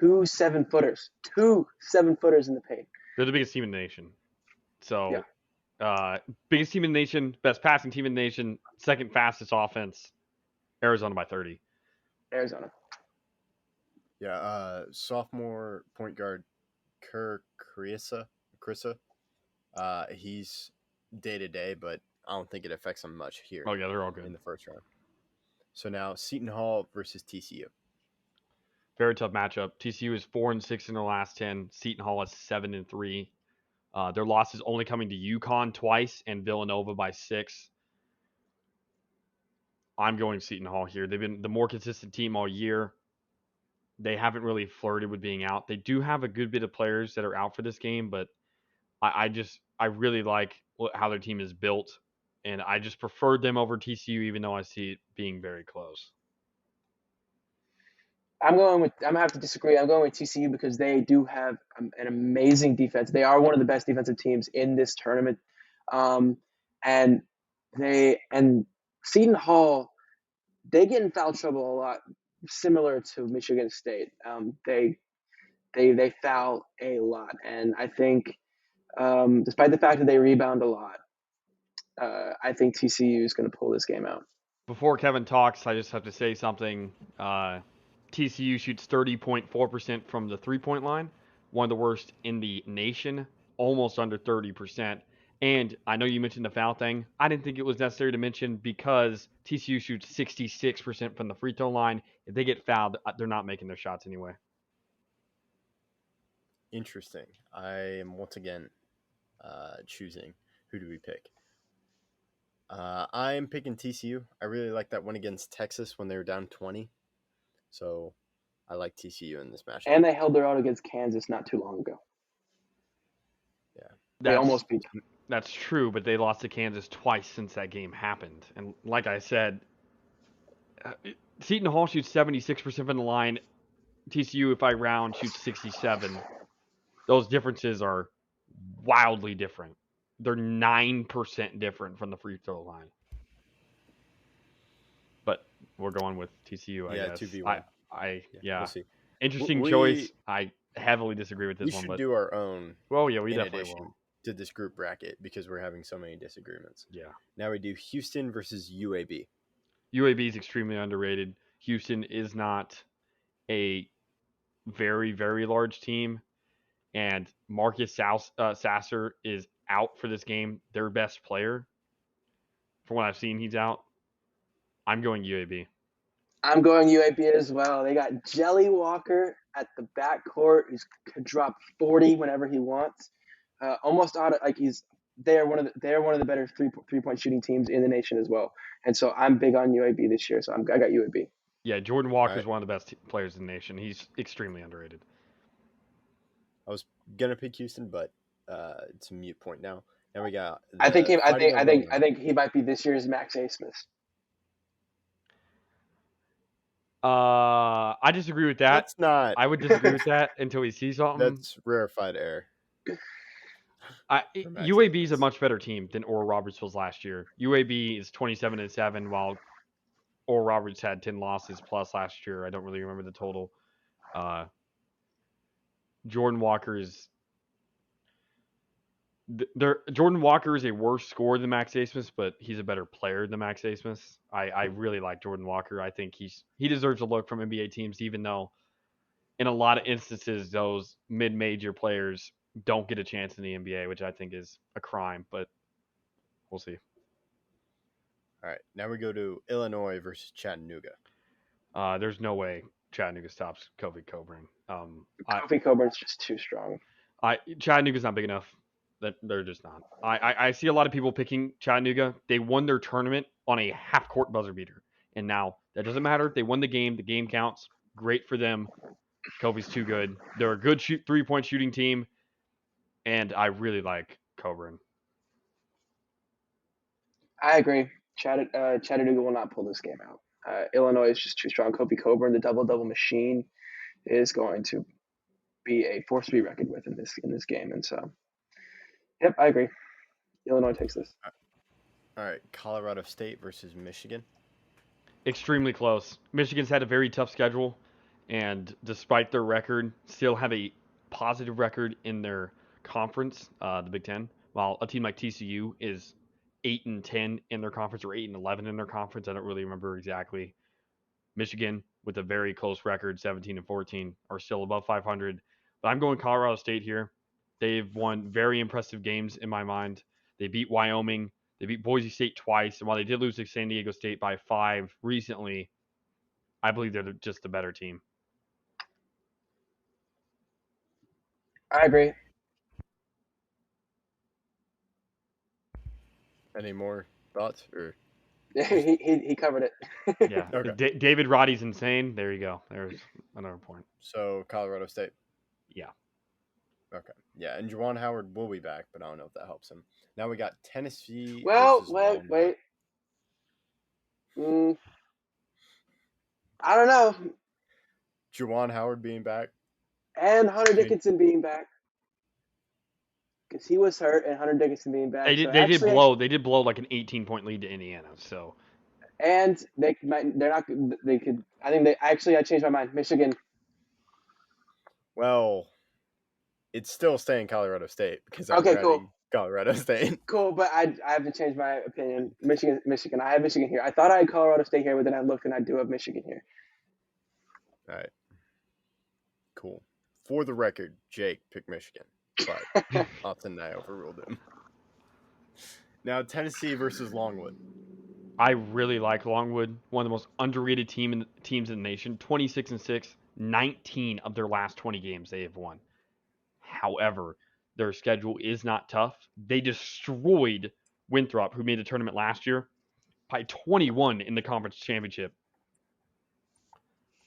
2 7-footers. 2 7-footers in the paint. They're the biggest team in the nation. So, biggest team in the nation, best passing team in the nation, second fastest offense, Arizona by 30. Arizona. Yeah, sophomore point guard Kerr Kriisa. He's day-to-day, but I don't think it affects him much here. Oh, yeah, they're all good. In the first round. So now Seton Hall versus TCU. Very tough matchup. TCU is 4-6 in their last 10. Seton Hall is 7-3. Their losses only coming to UConn twice and Villanova by 6. I'm going Seton Hall here. They've been the more consistent team all year. They haven't really flirted with being out. They do have a good bit of players that are out for this game, but I really like how their team is built, and I just preferred them over TCU, even though I see it being very close. I'm gonna have to disagree. I'm going with TCU because they do have an amazing defense. They are one of the best defensive teams in this tournament, and Seton Hall, they get in foul trouble a lot, similar to Michigan State. They foul a lot, and I think despite the fact that they rebound a lot, I think TCU is going to pull this game out. Before Kevin talks, I just have to say something. TCU shoots 30.4% from the three-point line, one of the worst in the nation, almost under 30%. And I know you mentioned the foul thing. I didn't think it was necessary to mention because TCU shoots 66% from the free throw line. If they get fouled, they're not making their shots anyway. Interesting. I am once again choosing who do we pick. I'm picking TCU. I really like that one against Texas when they were down 20. So I like TCU in this matchup. And they held their own against Kansas not too long ago. Yeah. They almost beat them. That's true, but they lost to Kansas twice since that game happened. And like I said, Seton Hall shoots 76% from the line. TCU, if I round, shoots 67. Those differences are wildly different. They're 9% different from the free throw line. But we're going with TCU, I guess. 2v1. Yeah. We'll see. Interesting choice. I heavily disagree with this one. We should do our own. Well, yeah, we definitely will. To this group bracket because we're having so many disagreements. Yeah. Now we do Houston versus UAB. UAB is extremely underrated. Houston is not a very, very large team. And Marcus Sasser is out for this game, their best player. From what I've seen, he's out. I'm going UAB. I'm going UAB as well. They got Jelly Walker at the backcourt, who could drop 40 whenever he wants. Almost out of they're one of the better three-point shooting teams in the nation as well. And so I'm big on UAB this year. So I got UAB. Yeah, Jordan Walker is one of the best players in the nation. He's extremely underrated. I was gonna pick Houston, but it's a mute point now. Now we got. I think he might be this year's Max Abmas. I disagree with that. That's not. I would disagree with that until he sees something. That's rarefied air. UAB is a much better team than Oral Roberts was last year. UAB is 27-7, while Oral Roberts had 10 losses plus last year. I don't really remember the total. Jordan Walker is a worse scorer than Max Abmas, but he's a better player than Max Abmas. I really like Jordan Walker. I think he deserves a look from NBA teams, even though in a lot of instances those mid-major players don't get a chance in the NBA, which I think is a crime, but we'll see. All right, now we go to Illinois versus Chattanooga. There's no way Chattanooga stops Kofi Cockburn. Kofi Cockburn's just too strong. Chattanooga's not big enough. They're just not. I see a lot of people picking Chattanooga. They won their tournament on a half-court buzzer beater, and now that doesn't matter. They won the game. The game counts. Great for them. Kofi's too good. They're a good three-point shooting team, and I really like Cockburn. I agree. Chattanooga will not pull this game out. Illinois is just too strong. Kofi Cockburn, the double-double machine, is going to be a force to be reckoned with in this game. And so, yep, I agree. Illinois takes this. All right, Colorado State versus Michigan. Extremely close. Michigan's had a very tough schedule, and despite their record, still have a positive record in their conference, the Big Ten, while a team like TCU is 8-10 in their conference or 8-11 in their conference. I don't really remember exactly. Michigan, with a very close record, 17-14, are still above 500. But I'm going Colorado State here. They've won very impressive games in my mind. They beat Wyoming. They beat Boise State twice. And while they did lose to San Diego State by 5 recently, I believe they're just the better team. I agree. Any more thoughts? Or he covered it. Yeah. Okay. David Roddy's insane. There you go. There's another point. so Colorado State. Yeah. Okay. Yeah, and Juwan Howard will be back, but I don't know if that helps him. Now we got Tennessee. Well, versus wait. Longwood. I don't know. Juwan Howard being back. And Hunter Okay. Dickinson being back. Because he was hurt, and Hunter Dickinson being back. They did blow like an 18-point lead to Indiana. So And they're not. They could. I think they actually. I changed my mind. Michigan. Well, it's still staying Colorado State because I'm Okay, ready cool. Colorado State. Cool, but I have to change my opinion. Michigan. I have Michigan here. I thought I had Colorado State here, but then I looked and I do have Michigan here. All right. Cool. For the record, Jake picked Michigan, but Austin and I overruled him. Now Tennessee versus Longwood. I really like Longwood, one of the most underrated teams in the nation. 26-6, 19 of their last 20 games they have won. However, their schedule is not tough. They destroyed Winthrop, who made the tournament last year, by 21 in the conference championship.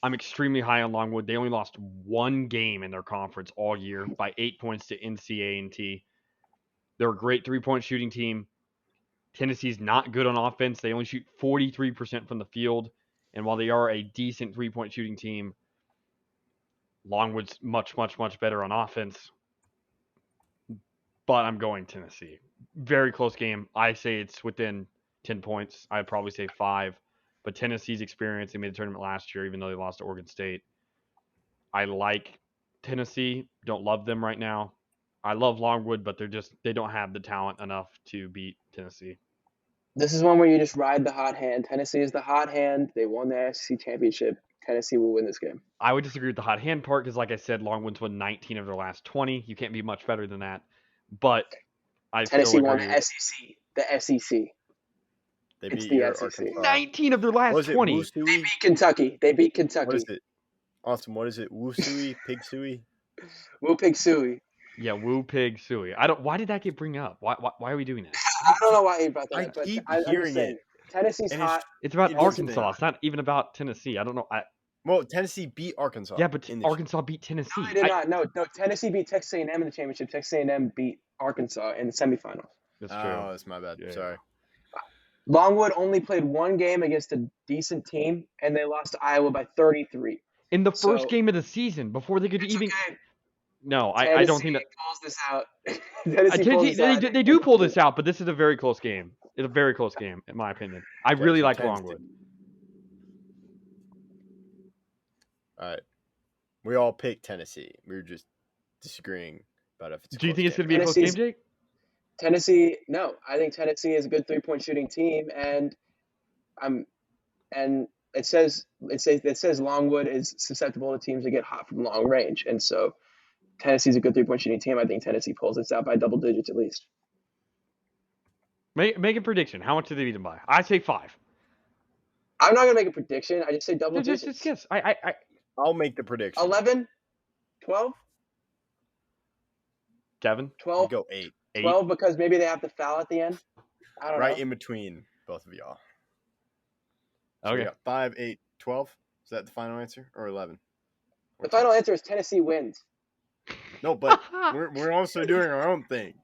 I'm extremely high on Longwood. They only lost one game in their conference all year by 8 points to NCA&T. They're a great three-point shooting team. Tennessee's not good on offense. They only shoot 43% from the field. And while they are a decent three-point shooting team, Longwood's much, much, much better on offense. But I'm going Tennessee. Very close game. I say it's within 10 points. I'd probably say 5. But Tennessee's experience, they made the tournament last year, even though they lost to Oregon State. I like Tennessee. Don't love them right now. I love Longwood, but they don't have the talent enough to beat Tennessee. This is one where you just ride the hot hand. Tennessee is the hot hand. They won the SEC championship. Tennessee will win this game. I would disagree with the hot hand part because, like I said, Longwood's won 19 of their last 20. You can't be much better than that. But I Tennessee still won agree. the SEC. The SEC. They It's beat the your SEC. Arkansas. 19 of their last Was it 20. Woosooey? They beat Kentucky. What is it? Austin, what is it? Woosooey? Pig Suey? Woo Pig Suey. Yeah, Woo Pig Suey. Why did that get bring up? Why are we doing that? I don't know why he brought that I up, but keep I'm just hearing saying, it. Tennessee's And hot. It's about It is Arkansas. there. It's not even about Tennessee. I don't know. Well, Tennessee beat Arkansas. Yeah, but in the Arkansas beat Tennessee. No, they did not. No, Tennessee beat Texas A&M in the championship. Texas A&M beat Arkansas in the semifinals. That's true. Oh, that's my bad. Yeah. Sorry. Longwood only played one game against a decent team, and they lost to Iowa by 33. In the first So- game of the season, before they could It's even. okay. No, I don't think that. Tennessee pulls this out. Tennessee pulls Tennessee, this out. they do pull this out, but this is a very close game. It's a very close game, in my opinion. I Okay, really so like Tennessee. Longwood. All right. We all picked Tennessee. We were just disagreeing about if it's. Do you think it's going to be a close game, Tennessee's- Jake? Tennessee, no, I think Tennessee is a good three-point shooting team, and it says Longwood is susceptible to teams that get hot from long range, and so Tennessee's a good three-point shooting team. I think Tennessee pulls this out by double digits at least. Make a prediction. How much do they beat them by? I say 5. I'm not gonna make a prediction. I just say double Just digits. guess. I'll make the prediction. 11, 12, Kevin? 12, Go 8. 8. 12, because maybe they have to foul at the end. I don't Right know. in between both of y'all. So we Okay. got 5, 8, 12. Is that the final answer? Or 11? The final answer is Tennessee wins. No, but we're also doing our own thing.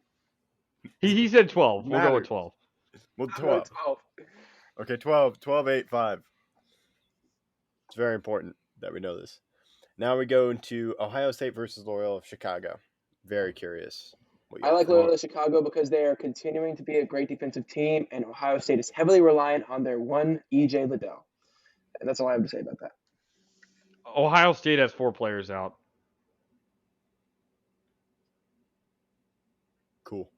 He said 12. We'll go Matter. with 12. Well, I'm going 12. Okay, 12, 12, 8, 5. It's very important that we know this. Now we go into Ohio State versus Loyola Chicago. Very curious. what you I like think. Loyola Chicago because they are continuing to be a great defensive team, and Ohio State is heavily reliant on their one EJ Liddell. And that's all I have to say about that. Ohio State has 4 players out. Cool.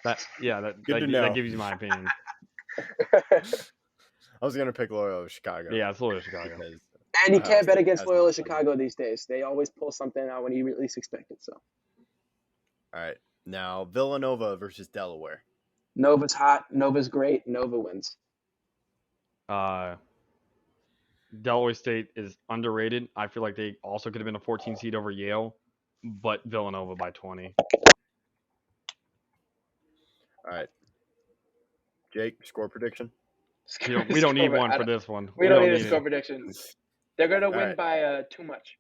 That Good to know. that gives you my opinion. I was going to pick Loyola Chicago. Yeah, it's Loyola Chicago. because- And you Ohio can't bet State against has Loyola not done Chicago these days. They always pull something out when you least expect it. So All right. Now, Villanova versus Delaware. Nova's hot. Nova's great. Nova wins. Delaware State is underrated. I feel like they also could have been a 14 seed over Yale. but Villanova by 20. All right. Jake, score prediction. We don't need Score- one I for don't- this one. We don't need a need score it. prediction. They're gonna All win right. by too much.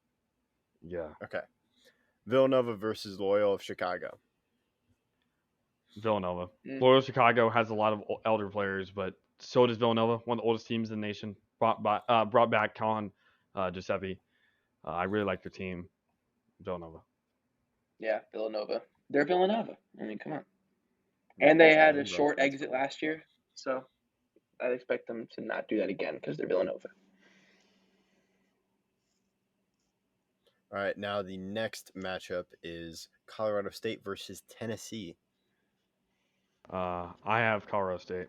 Yeah, Okay. Villanova versus Loyola of Chicago. Villanova. Mm. Loyola Chicago has a lot of elder players, but so does Villanova, one of the oldest teams in the nation. Brought back Colin Giuseppe. I really like their team, Villanova. Yeah, Villanova. They're Villanova. I mean, come on. And they had a short exit last year, so I'd expect them to not do that again because they're Villanova. All right, now the next matchup is Colorado State versus Tennessee. I have Colorado State.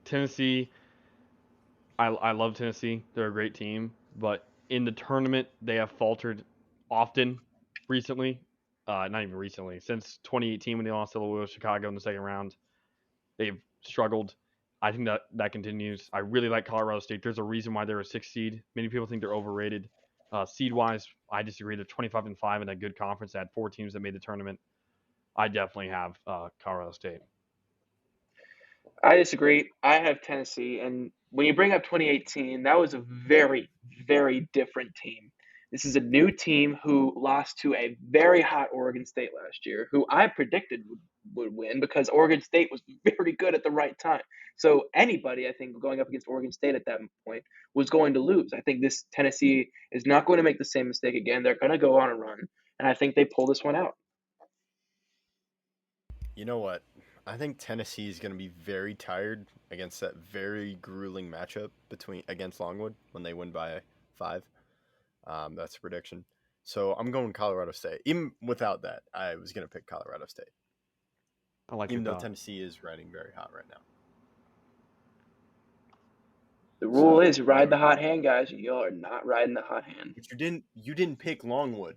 Tennessee. I love Tennessee. They're a great team, but in the tournament they have faltered often recently. Not even recently, since 2018 when they lost to Loyola Chicago in the second round, they've struggled. I think that continues. I really like Colorado State. There's a reason why they're a 6 seed. Many people think they're overrated. Seed wise, I disagree. They're 25-5 in a good conference. They had 4 teams that made the tournament. I definitely have Colorado State. I disagree. I have Tennessee, and when you bring up 2018, that was a very, very different team. This is a new team who lost to a very hot Oregon State last year, who I predicted would win because Oregon State was very good at the right time. So anybody, I think, going up against Oregon State at that point was going to lose. I think this Tennessee is not going to make the same mistake again. They're going to go on a run, and I think they pull this one out. You know what? I think Tennessee is going to be very tired against that very grueling matchup against Longwood when they win by 5. That's a prediction. So I'm going Colorado State. Even without that, I was going to pick Colorado State. I like Even your though thought. Tennessee is riding very hot right now. The rule So, is ride the hot hand, guys. Y'all are not riding the hot hand. But you didn't pick Longwood.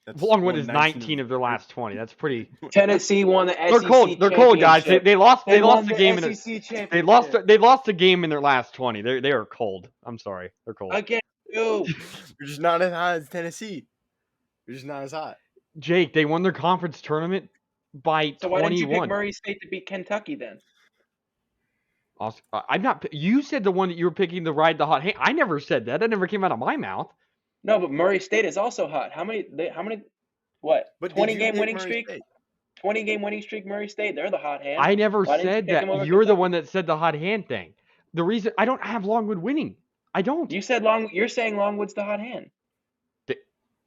That's Longwood won is 19 of their last 20. That's pretty. Tennessee won the They're SEC cold. They're cold, guys. They lost. They won lost the game. SEC championship. They lost the game in their last 20. They are cold. I'm sorry. They're cold. Against you. You're just not as hot as Tennessee. You're just not as hot. Jake, they won their conference tournament by 21. So why didn't you pick Murray State to beat Kentucky then? I'm not. You said the one that you were picking to ride the hot hand. I never said that. That never came out of my mouth. No, but Murray State is also hot. How many? What? But 20-game winning Murray streak. State? 20-game winning streak. Murray State. They're the hot hand. I never Why didn't you said pick them that. over You're the Kentucky? one that said the hot hand thing. The reason I don't have Longwood winning. I don't. You said You're saying Longwood's the hot hand.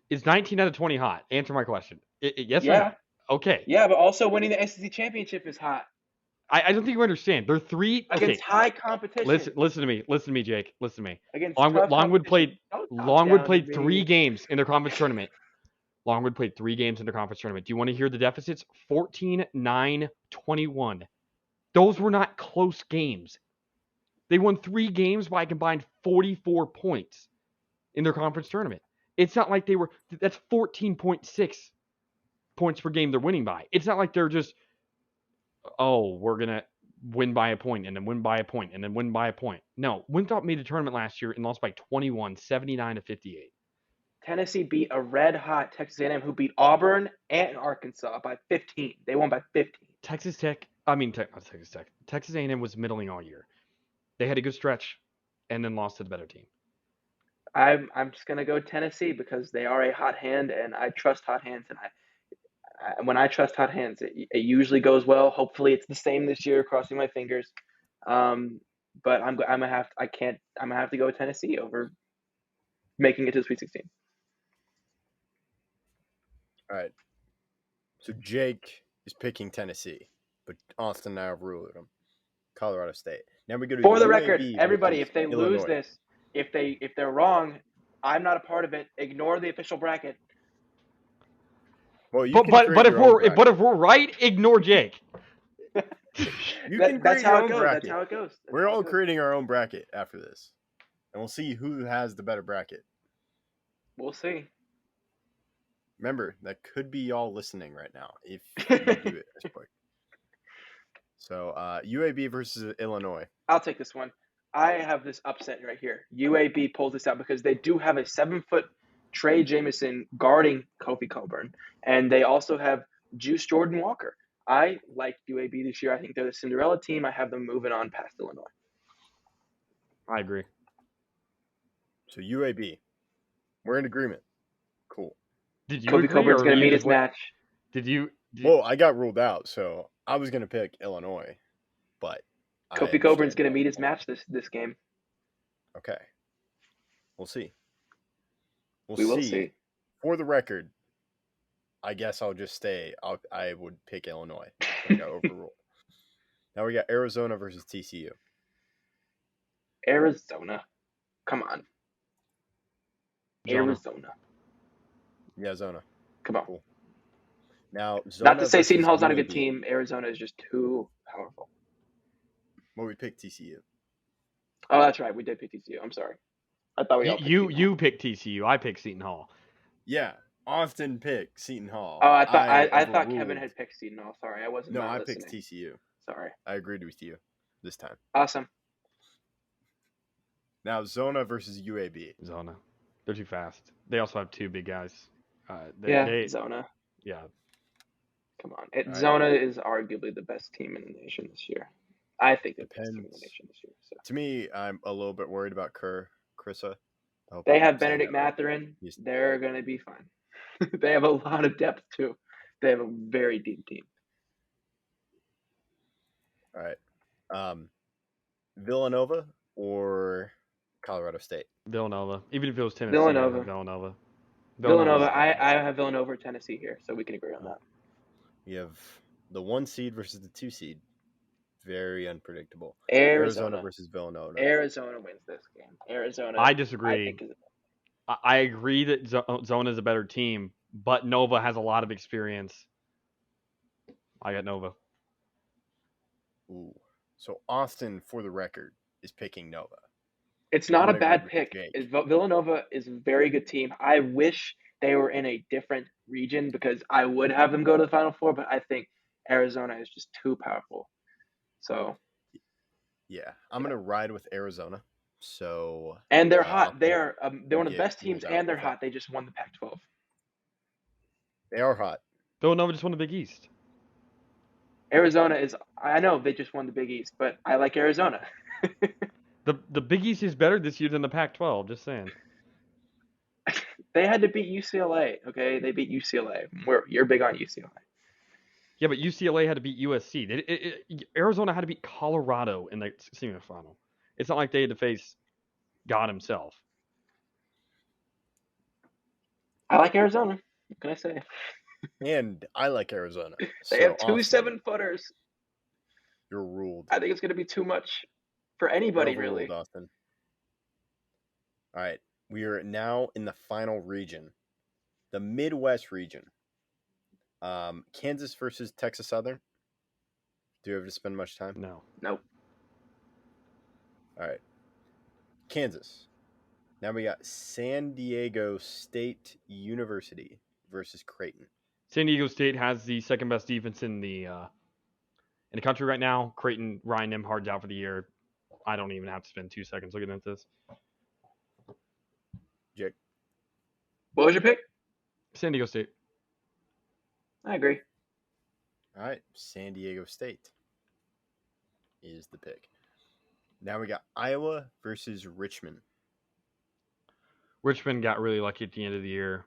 Is 19 out of 20 hot? Answer my question. Yes or Yeah. no? Okay. Yeah, but also winning the SEC championship is hot I don't think you understand. They're 3. Okay. against high competition. Listen to me, Jake. Listen to me. Against Longwood tough Longwood competition. played Don't talk Longwood down played to 3 me. games in their conference tournament. Longwood played 3 games in their conference tournament. Do you want to hear the deficits? 14, 9, 21. Those were not close games. They won 3 games by a combined 44 points in their conference tournament. It's not like that's 14.6 points per game they're winning by. It's not like they're just, we're going to win by a point and then win by a point and then win by a point. No, Winthrop made the tournament last year and lost by 21, 79-58. Tennessee beat a red-hot Texas A&M who beat Auburn and Arkansas by 15. They won by 15. Texas A&M was middling all year. They had a good stretch and then lost to the better team. I'm just gonna go Tennessee because they are a hot hand, and I trust hot hands. And when I trust hot hands, it usually goes well. Hopefully, it's the same this year. Crossing my fingers. But I'm gonna have to go with Tennessee over making it to the Sweet 16. All right. So Jake is picking Tennessee, but Austin and I have ruled him. Colorado State. Now we go to For the UAB record, everybody, versus if they Illinois. lose this, if they're wrong, I'm not a part of it. Ignore the official bracket. Well, you But can but create but if your own we're bracket. right, ignore Jake. You That's can create how your it own goes. bracket. That's how it goes. We're all creating our own bracket after this, and we'll see who has the better bracket. We'll see. Remember, that could be y'all listening right now if you do it this quick. So, UAB versus Illinois. I'll take this one. I have this upset right here. UAB pulls this out because they do have a 7-foot Trey Jameson guarding Kofi Coburn, and they also have Juice Jordan Walker. I like UAB this year. I think they're the Cinderella team. I have them moving on past Illinois. I agree. So UAB, we're in agreement. Cool. Did you Kofi agree, Coburn's or going to you meet just his went- match. Well, I got ruled out, so I was gonna pick Illinois, but Kofi Coburn's going to meet his match this game. Okay, we'll see. We will see. For the record, I guess I'll just stay. I would pick Illinois. I got overruled. Now we got Arizona versus TCU. Arizona. Come on. Zona. Arizona. Yeah, Zona. Come on. Cool. Now, Zona Not to say versus Seton Hall's not a good UAB. team. Arizona is just too powerful. Well, we picked TCU. Oh, that's right. We did pick TCU. I'm sorry. I thought we all picked Seton Hall. You picked TCU. I picked Seton Hall. Yeah, often pick Seton Hall. Oh, I thought Kevin overruled. had picked Seton Hall. Sorry, I wasn't. No, not I listening. picked TCU. Sorry. I agreed with you this time. Awesome. Now, Zona versus UAB. Zona. They're too fast. They also have two big guys. Zona. Yeah. Come on. right. Zona is arguably the best team in the nation this year. I think they're the best team in the Depends. nation this year. So. To me, I'm a little bit worried about Carissa. I hope They I'm have saying Benedict that right. Matherin. He's- They're going to be fine. They have a lot of depth, too. They have a very deep team. All right. Villanova or Colorado State? Villanova. Even if it was Tennessee. Villanova. I have Villanova. Villanova, I have Villanova, Tennessee here, so we can agree on that. You have the 1 seed versus the 2 seed. Very unpredictable. Arizona versus Villanova. Arizona wins this game. Arizona. I disagree. think is- I agree that Zona is a better team, but Nova has a lot of experience. I got Nova. Ooh. So Austin, for the record, is picking Nova. It's not I'm a gonna bad agree with pick. Jake. Villanova is a very good team. I wish they were in a different region because I would have them go to the Final Four, but I think Arizona is just too powerful. So, Yeah, I'm gonna ride with Arizona. So and they're I'll hot. They're get one of the best teams, ruled out and they're with that. hot. They just won the Pac-12. they are hot. Villanova just won the Big East. Arizona is. I know they just won the Big East, but I like Arizona. The Big East is better this year than the Pac-12. Just saying. They had to beat UCLA. Okay, they beat UCLA. You're big on UCLA. Yeah, but UCLA had to beat USC. Arizona had to beat Colorado in the semifinal. It's not like they had to face God himself. I like Arizona. What can I say? And I like Arizona. They So, have two Austin, 7-footers. You're ruled. I think it's going to be too much for anybody, You're really. overruled, Austin. All right. We are now in the final region, the Midwest region. Kansas versus Texas Southern. Do you have to spend much time? No. Nope. All right. Kansas. Now we got San Diego State University versus Creighton. San Diego State has the second best defense in the country right now. Creighton, Ryan Nembhard's out for the year. I don't even have to spend 2 seconds looking at this. Jake. What was your pick? San Diego State. I agree. All right. San Diego State is the pick. Now we got Iowa versus Richmond. Richmond got really lucky at the end of the year.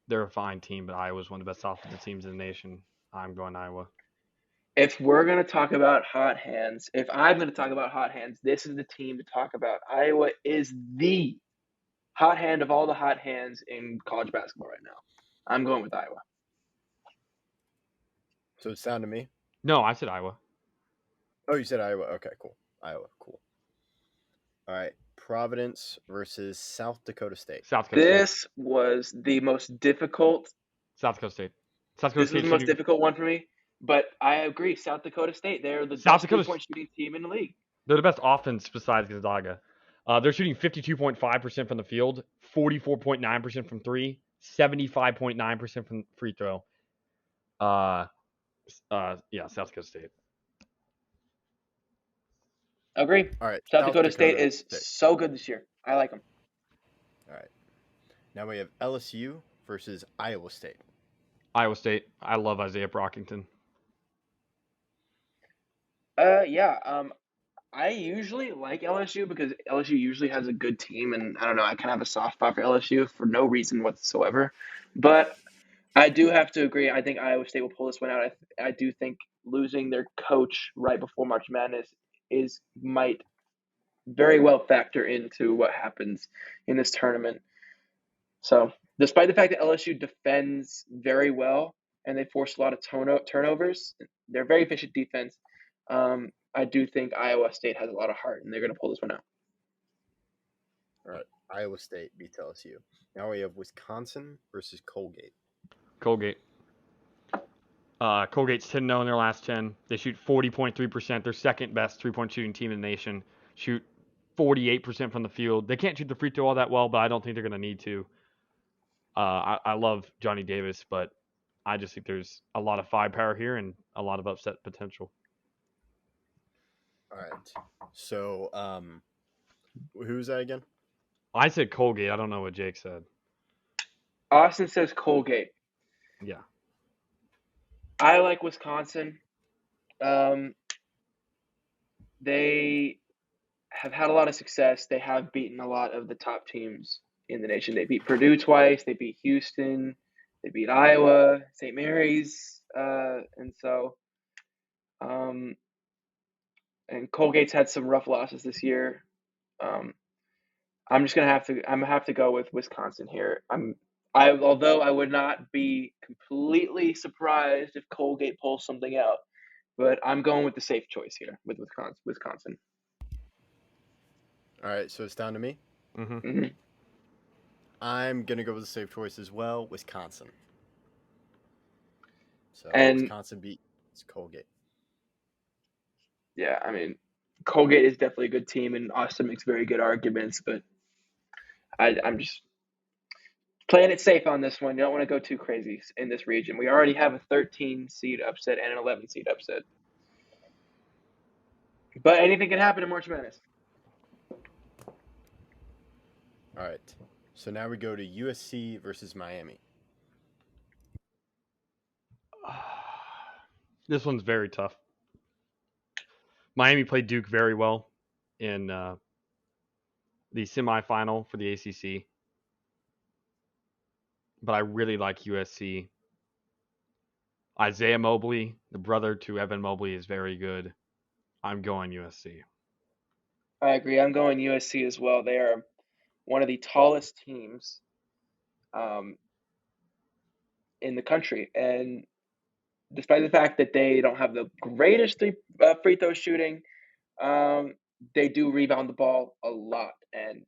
They're a fine team, but Iowa's one of the best offensive teams in the nation. I'm going Iowa. If we're going to talk about hot hands, if I'm going to talk about hot hands, this is the team to talk about. Iowa is the hot hand of all the hot hands in college basketball right now. I'm going with Iowa. So it's down to me. No, I said Iowa. Oh, you said Iowa. Okay, cool. Iowa, cool. All right. Providence versus South Dakota State. South Dakota State. This was the most difficult. South Dakota State. South Dakota This was State. the most shooting- difficult one for me, but I agree. South Dakota State, they're the South best Dakota- three-point shooting team in the league. They're the best offense besides Gonzaga. They're shooting 52.5% from the field, 44.9% from three, 75.9% from free throw. Yeah, South Dakota State. Agree. All right. South Dakota State is so good this year. I like them. All right. Now we have LSU versus Iowa State. Iowa State. I love Isaiah Brockington. I usually like LSU because LSU usually has a good team, and I don't know, I kind of have a soft spot for LSU for no reason whatsoever. But I do have to agree. I think Iowa State will pull this one out. I do think losing their coach right before March Madness might very well factor into what happens in this tournament. So, despite the fact that LSU defends very well and they force a lot of turnovers, they're a very efficient defense. I do think Iowa State has a lot of heart, and they're going to pull this one out. All right. Iowa State beats LSU. Now we have Wisconsin versus Colgate. Colgate. Colgate's 10-0 in their last 10. They shoot 40.3%. They're second best three-point shooting team in the nation. Shoot 48% from the field. They can't shoot the free throw all that well, but I don't think they're going to need to. I love Johnny Davis, but I just think there's a lot of firepower here and a lot of upset potential. All right. So, who's that again? I said Colgate. I don't know what Jake said. Austin says Colgate. Yeah. I like Wisconsin. They have had a lot of success. They have beaten a lot of the top teams in the nation. They beat Purdue twice. They beat Houston. They beat Iowa, St. Mary's, and Colgate's had some rough losses this year. I'm just gonna have to go with Wisconsin here. Although I would not be completely surprised if Colgate pulls something out, but I'm going with the safe choice here with Wisconsin. All right, so it's down to me. Mm-hmm. I'm gonna go with the safe choice as well, Wisconsin. So Wisconsin beats Colgate. Yeah, I mean, Colgate is definitely a good team, and Austin makes very good arguments, but I'm just playing it safe on this one. You don't want to go too crazy in this region. We already have a 13 seed upset and an 11 seed upset. But anything can happen in March Madness. All right. So now we go to USC versus Miami. This one's very tough. Miami played Duke very well in the semifinal for the ACC. But I really like USC. Isaiah Mobley, the brother to Evan Mobley, is very good. I'm going USC. I agree. I'm going USC as well. They are one of the tallest teams in the country. And despite the fact that they don't have the greatest free throw shooting, they do rebound the ball a lot. And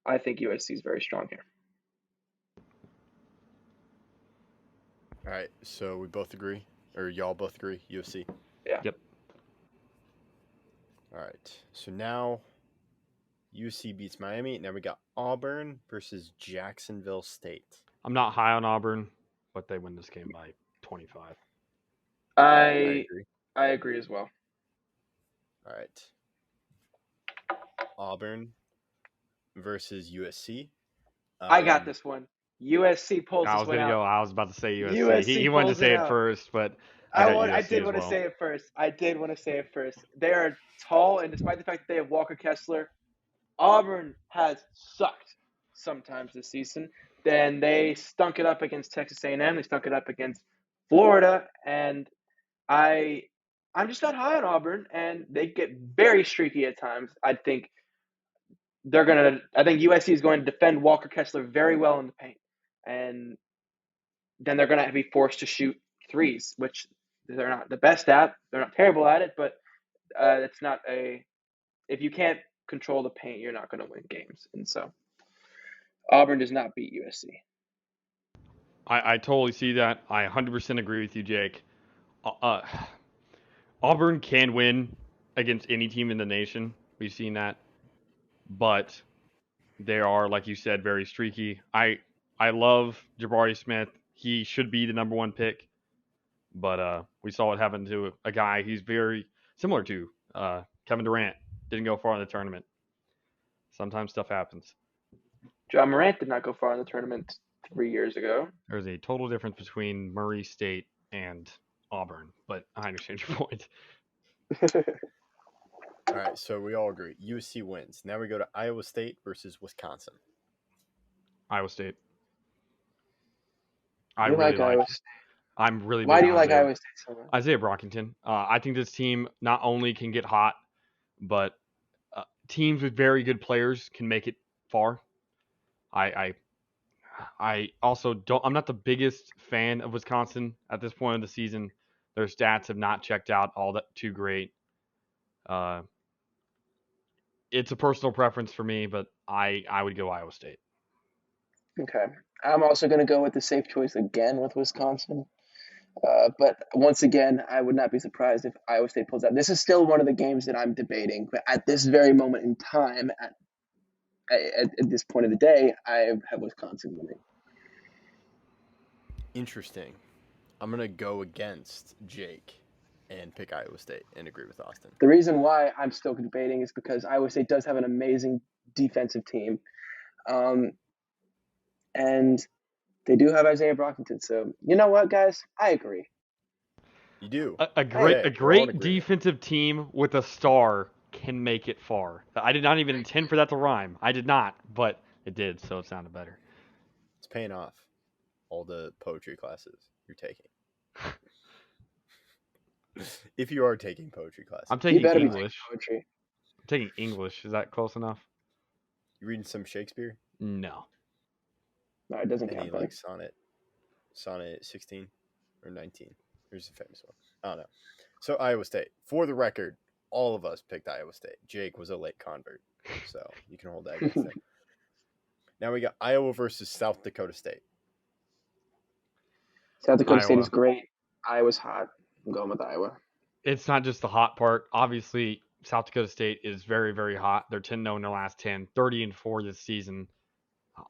I think USC is very strong here. All right, so we both agree, or y'all both agree, USC? Yeah. Yep. All right, so now USC beats Miami. Now we got Auburn versus Jacksonville State. I'm not high on Auburn, but they win this game by 25. I agree as well. All right. Auburn versus USC. I got this one. USC pulls I this was one gonna out. go. I was about to say USC. USC He wanted to pulls say it it out. first, but I did want to say it first. I did want to say it first. They are tall, and despite the fact that they have Walker Kessler, Auburn has sucked sometimes this season. Then they stunk it up against Texas A&M. They stunk it up against Florida, and I'm just not high on Auburn, and they get very streaky at times. I think USC is going to defend Walker Kessler very well in the paint, and then they're going to be forced to shoot threes, which they're not the best at. They're not terrible at it, but it's not if you can't control the paint, you're not going to win games. And so Auburn does not beat USC. I totally see that. I 100% agree with you, Jake. Auburn can win against any team in the nation. We've seen that. But they are, like you said, very streaky. I love Jabari Smith. He should be the number one pick. But we saw what happened to a guy he's very similar to Kevin Durant. Didn't go far in the tournament. Sometimes stuff happens. John Morant did not go far in the tournament 3 years ago. There's a total difference between Murray State and Auburn, but I understand your point. All right, so we all agree USC wins. Now we go to Iowa State versus Wisconsin. Iowa State. I'm really. Why big do you on like Isaiah. Iowa State so much? Isaiah Brockington. I think this team not only can get hot, but teams with very good players can make it far. I also don't. I'm not the biggest fan of Wisconsin at this point of the season. Their stats have not checked out all that too great. It's a personal preference for me, but I would go Iowa State. Okay. I'm also going to go with the safe choice again with Wisconsin. But once again, I would not be surprised if Iowa State pulls out. This is still one of the games that I'm debating. But at this very moment in time, at this point of the day, I have Wisconsin winning. Interesting. I'm going to go against Jake and pick Iowa State and agree with Austin. The reason why I'm still debating is because Iowa State does have an amazing defensive team. And they do have Isaiah Brockington. So, you know what, guys? I agree. You do. A great defensive team with a star can make it far. I did not even intend for that to rhyme. I did not, but it did, so it sounded better. It's paying off. All the poetry classes you're taking. If you are taking poetry classes. I'm taking English. I'm taking English. Is that close enough? You reading some Shakespeare? No. No, it doesn't count. Any like sonnet 16 or 19. Here's a famous one. I don't know. So Iowa State. For the record, all of us picked Iowa State. Jake was a late convert, so you can hold that against him. Now we got Iowa versus South Dakota State. South Dakota State is great. Iowa's hot. I'm going with Iowa. It's not just the hot part. Obviously, South Dakota State is very, very hot. They're 10-0 in their last 10, 30-4 this season.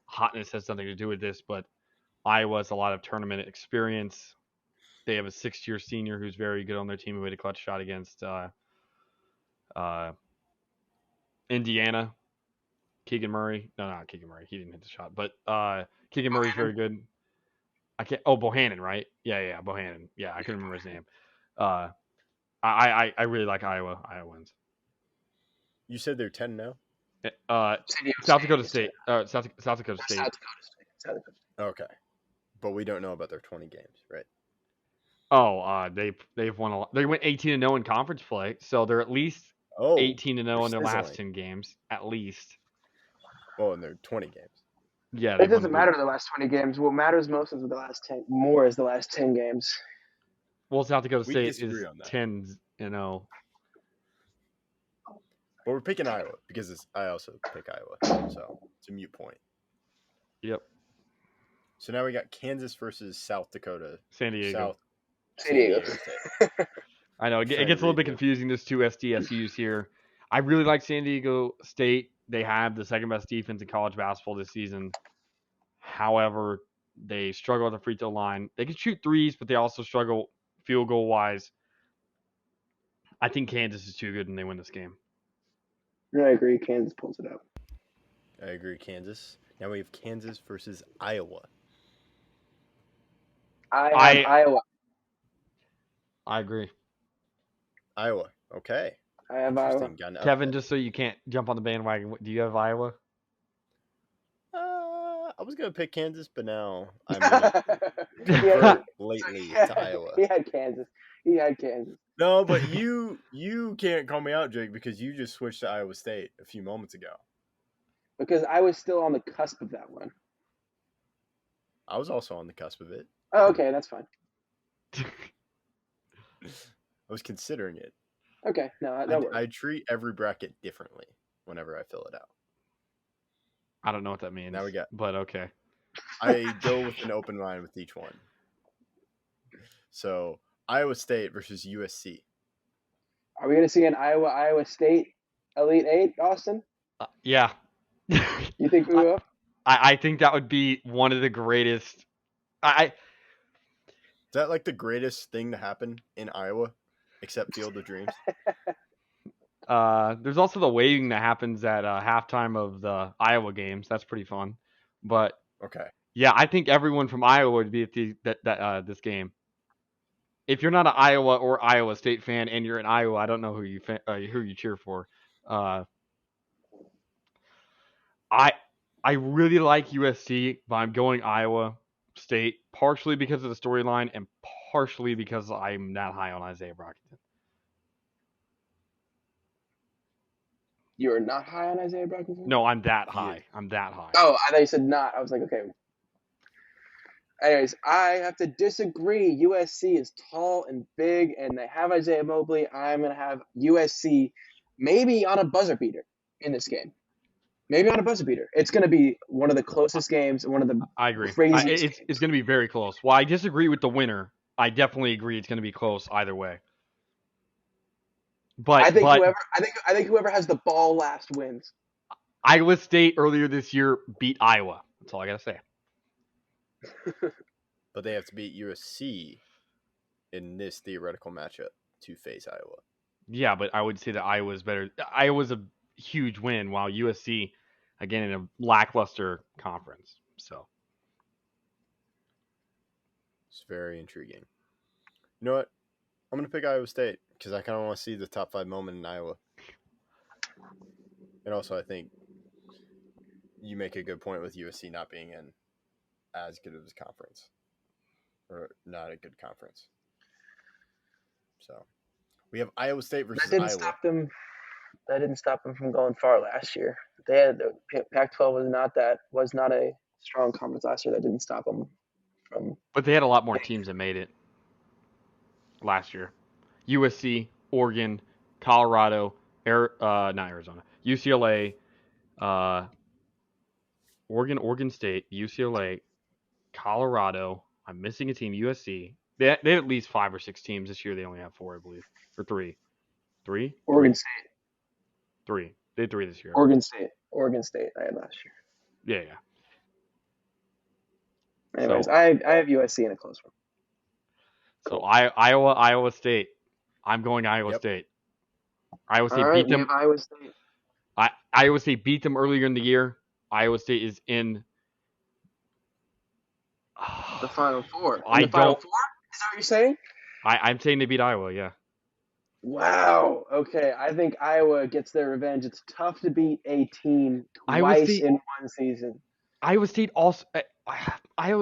Hotness has nothing to do with this, but Iowa has a lot of tournament experience. They have a 6-year senior who's very good on their team who made a clutch shot against Indiana. Keegan Murray. No, not Keegan Murray. He didn't hit the shot, but Keegan Murray's very good. Bohannon, right? Yeah, Bohannon. Yeah, I couldn't remember his name. I really like Iowa. Iowa wins. You said they're 10-0? South Dakota State. South Dakota State. Okay. But we don't know about their 20 games, right? Oh, they've won a lot. They went 18-0 in conference play, so they're at least 18-0 in their last 10 games, at least. Well, in their 20 games. Yeah, it doesn't matter the last 20 games. What matters most is the last 10. More is the last 10 games. Well, South Dakota State is 10-0. But we're picking Iowa because I also pick Iowa, so it's a moot point. Yep. So now we got Kansas versus South Dakota. San Diego. San Diego. I know it gets a little bit confusing. There's two SDSUs here. I really like San Diego State. They have the second best defense in college basketball this season. However, they struggle at the free throw line. They can shoot threes, but they also struggle field goal wise. I think Kansas is too good and they win this game. I agree. Kansas pulls it out. I agree. Kansas. Now we have Kansas versus Iowa. Iowa. I agree. Iowa. Okay. I have Iowa. Kevin, just so you can't jump on the bandwagon, do you have Iowa? I was going to pick Kansas, but now I'm convert lately to Iowa. He had Kansas. No, but you can't call me out, Jake, because you just switched to Iowa State a few moments ago. Because I was still on the cusp of that one. I was also on the cusp of it. Oh, okay, that's fine. I was considering it. Okay, no, that works. I treat every bracket differently whenever I fill it out. I don't know what that means. Now we got, but okay. I go with an open line with each one. So Iowa State versus USC. Are we going to see an Iowa State Elite Eight, Austin? Yeah. You think we will? I think that would be one of the greatest. Is that like the greatest thing to happen in Iowa, except Field of Dreams? There's also the waving that happens at halftime of the Iowa games. That's pretty fun. But Okay. yeah, I think everyone from Iowa would be at this game. If you're not an Iowa or Iowa State fan and you're in Iowa, I don't know who you cheer for. I really like USC, but I'm going Iowa State partially because of the storyline and partially because I'm not high on Isaiah Brockington. You're not high on Isaiah Brockington? No, I'm that high. I'm that high. Oh, I thought you said not. I was like, okay. Anyways, I have to disagree. USC is tall and big, and they have Isaiah Mobley. I'm going to have USC maybe on a buzzer beater in this game. Maybe on a buzzer beater. It's going to be one of the closest games, one of the I agree. craziest games. It's going to be very close. While I disagree with the winner, I definitely agree it's going to be close either way. But I think whoever has the ball last wins. Iowa State earlier this year beat Iowa. That's all I got to say. But they have to beat USC in this theoretical matchup to face Iowa. Yeah, but I would say that Iowa's better. Iowa's a huge win, while USC, again, in a lackluster conference. So It's very intriguing. You know what? I'm going to pick Iowa State because I kind of want to see the top 5 moment in Iowa. And also, I think you make a good point with USC not being in as good of a conference. Or not a good conference. So, we have Iowa State versus Iowa. That didn't stop them from going far last year. They had Pac-12 was not a strong conference last year. That didn't stop them from. But they had a lot more teams that made it last year. USC, Oregon, Colorado, not Arizona, UCLA, Oregon State, UCLA, Colorado. I'm missing a team, USC. They had at least 5 or 6 teams this year. They only have 4, I believe, or 3. 3? Oregon State. 3. They had 3 this year. Oregon State. I had last year. Yeah. Anyways, I have USC in a close one. So Iowa State. I'm going Iowa State. Iowa State beat them. Iowa State. Iowa State beat them earlier in the year. Iowa State is in the Final Four. Final Four? Is that what you're saying? I'm saying they beat Iowa. Yeah. Wow. Okay. I think Iowa gets their revenge. It's tough to beat a team twice in one season. Iowa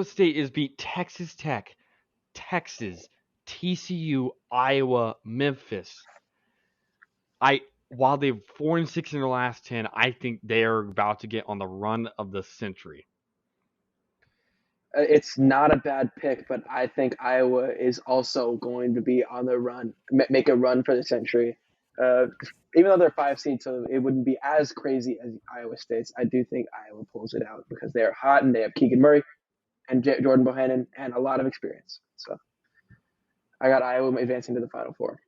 State is beat Texas Tech, Texas, TCU, Iowa, Memphis. While they're 4-6 in their last 10, I think they are about to get on the run of the century. It's not a bad pick, but I think Iowa is also going to be on the run, make a run for the century. Even though they're 5 seeds, so it wouldn't be as crazy as Iowa State's. I do think Iowa pulls it out because they're hot and they have Keegan Murray and Jordan Bohannon and a lot of experience. So I got Iowa advancing to the Final Four.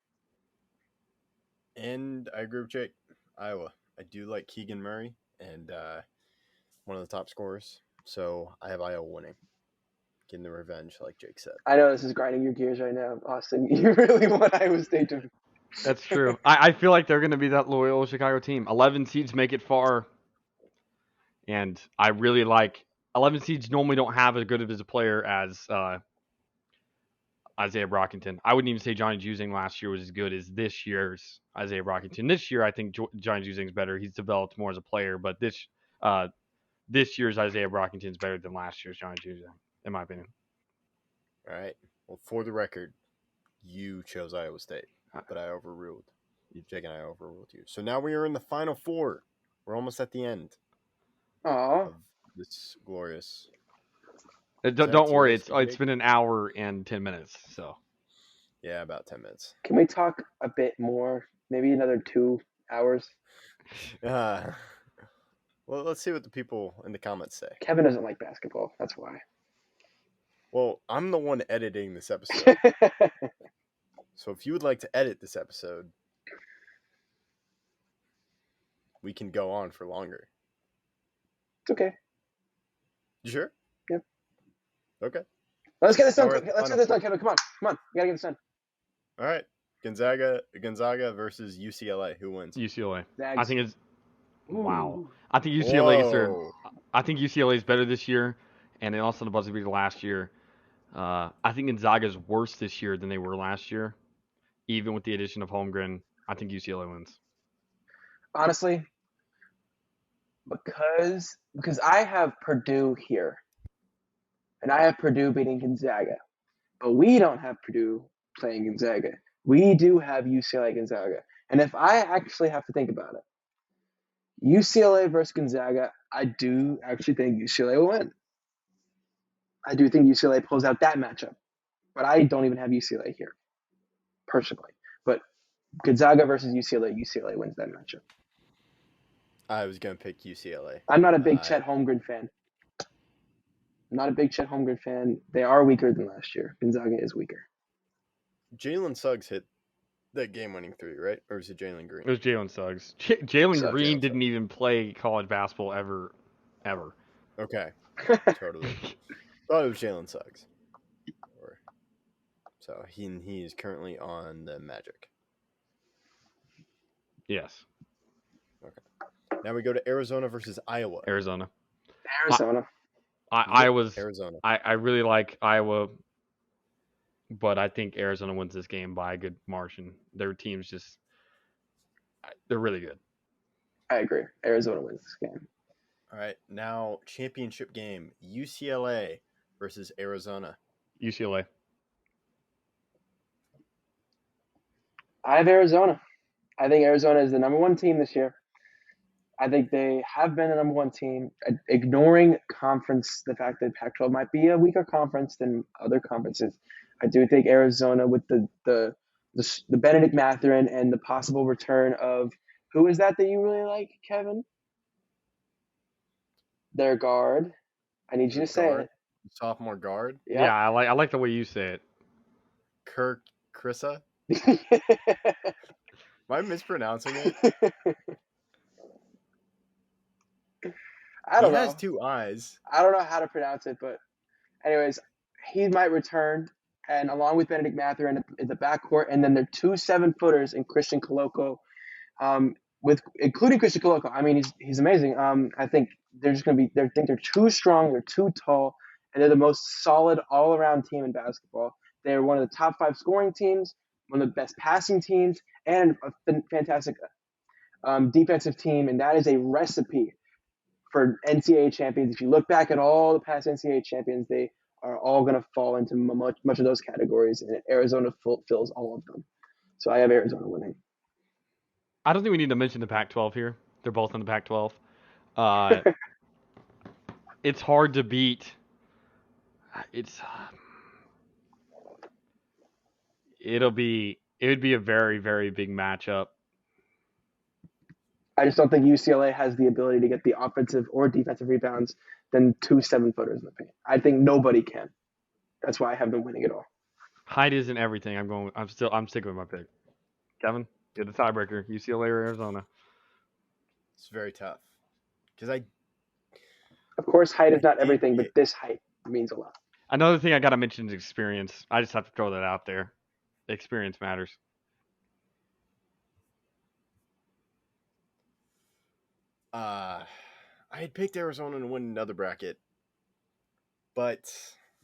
And I agree with Jake. Iowa. I do like Keegan Murray and one of the top scorers. So I have Iowa winning. Getting the revenge, like Jake said. I know this is grinding your gears right now, Austin. You really want Iowa State to. That's true. I feel like they're going to be that Loyola Chicago team. 11 seeds make it far. And I really like 11 seeds normally don't have as good of a player as Isaiah Brockington. I wouldn't even say Johnny Juzang last year was as good as this year's Isaiah Brockington. This year, I think Johnny Juzang's better. He's developed more as a player, but this year's Isaiah Brockington is better than last year's Johnny Juzang, in my opinion. All right. Well, for the record, you chose Iowa State, but I overruled. Jake and I overruled you. So now we are in the Final Four. We're almost at the end. Aww. Of this glorious. Don't worry, it's been an hour and 10 minutes. So. Yeah, about 10 minutes. Can we talk a bit more? Maybe another 2 hours? Well, let's see what the people in the comments say. Kevin doesn't like basketball. That's why. Well, I'm the one editing this episode. So if you would like to edit this episode, we can go on for longer. It's okay. You sure? Yep. Okay. Let's get this done. Let's Let's get this done, Kevin. Come on. We gotta get this done. All right. Gonzaga versus UCLA. Who wins? UCLA. Zags. I think it's Wow. Ooh. I think UCLA Whoa. I think UCLA is better this year, and then also the buzzer beater last year. I think Gonzaga's worse this year than they were last year, even with the addition of Holmgren. I think UCLA wins. Honestly, because I have Purdue here, and I have Purdue beating Gonzaga, but we don't have Purdue playing Gonzaga. We do have UCLA Gonzaga, and if I actually have to think about it, UCLA versus Gonzaga, I do actually think UCLA will win. I do think UCLA pulls out that matchup, but I don't even have UCLA here, personally. But Gonzaga versus UCLA, UCLA wins that matchup. I was going to pick UCLA. I'm not a big Chet Holmgren fan. I'm not a big Chet Holmgren fan. They are weaker than last year. Gonzaga is weaker. Jalen Suggs hit that game-winning three, right? Or was it Jalen Green? It was Jalen Suggs. Jalen Suggs, Green Jalen didn't even play college basketball ever. Okay, totally. Thought it was Jalen Suggs. So he is currently on the Magic. Yes, Now we go to Arizona versus Iowa. Arizona. Arizona. Arizona. I really like Iowa, but I think Arizona wins this game by a good margin. Their team's they're really good. I agree. Arizona wins this game. All right, now championship game: UCLA versus Arizona. UCLA. I have Arizona. I think Arizona is the number one team this year. I think they have been the number one team, ignoring conference, the fact that Pac-12 might be a weaker conference than other conferences. I do think Arizona, with the Benedict Mathurin and the possible return of, who is that you really like, Kevin? Their guard. I need you to say it. Sophomore guard. Yeah, I like the way you say it. Kirk Krisa. Am I mispronouncing it? I don't know. He has two eyes. I don't know how to pronounce it, but anyways, he might return, and along with Benedict Mathurin in the backcourt, and then their 2 7-footers in Christian Coloco, including Christian Coloco. I mean, he's amazing. I think they're just going to be. They think they're too strong. They're too tall, and they're the most solid all-around team in basketball. They're one of the top 5 scoring teams, one of the best passing teams, and a fantastic defensive team, and that is a recipe for NCAA champions. If you look back at all the past NCAA champions, they are all going to fall into much of those categories, and Arizona fills all of them. So I have Arizona winning. I don't think we need to mention the Pac-12 here. They're both in the Pac-12. It's hard to beat. It would be a very, very big matchup. I just don't think UCLA has the ability to get the offensive or defensive rebounds than 2 7-footers in the paint. I think nobody can. That's why I have them winning it all. Height isn't everything. I'm sticking with my pick. Kevin, you're the tiebreaker. UCLA or Arizona? It's very tough because Of course, height is not everything, but this height means a lot. Another thing I gotta mention is experience. I just have to throw that out there. Experience matters. I had picked Arizona to win another bracket, but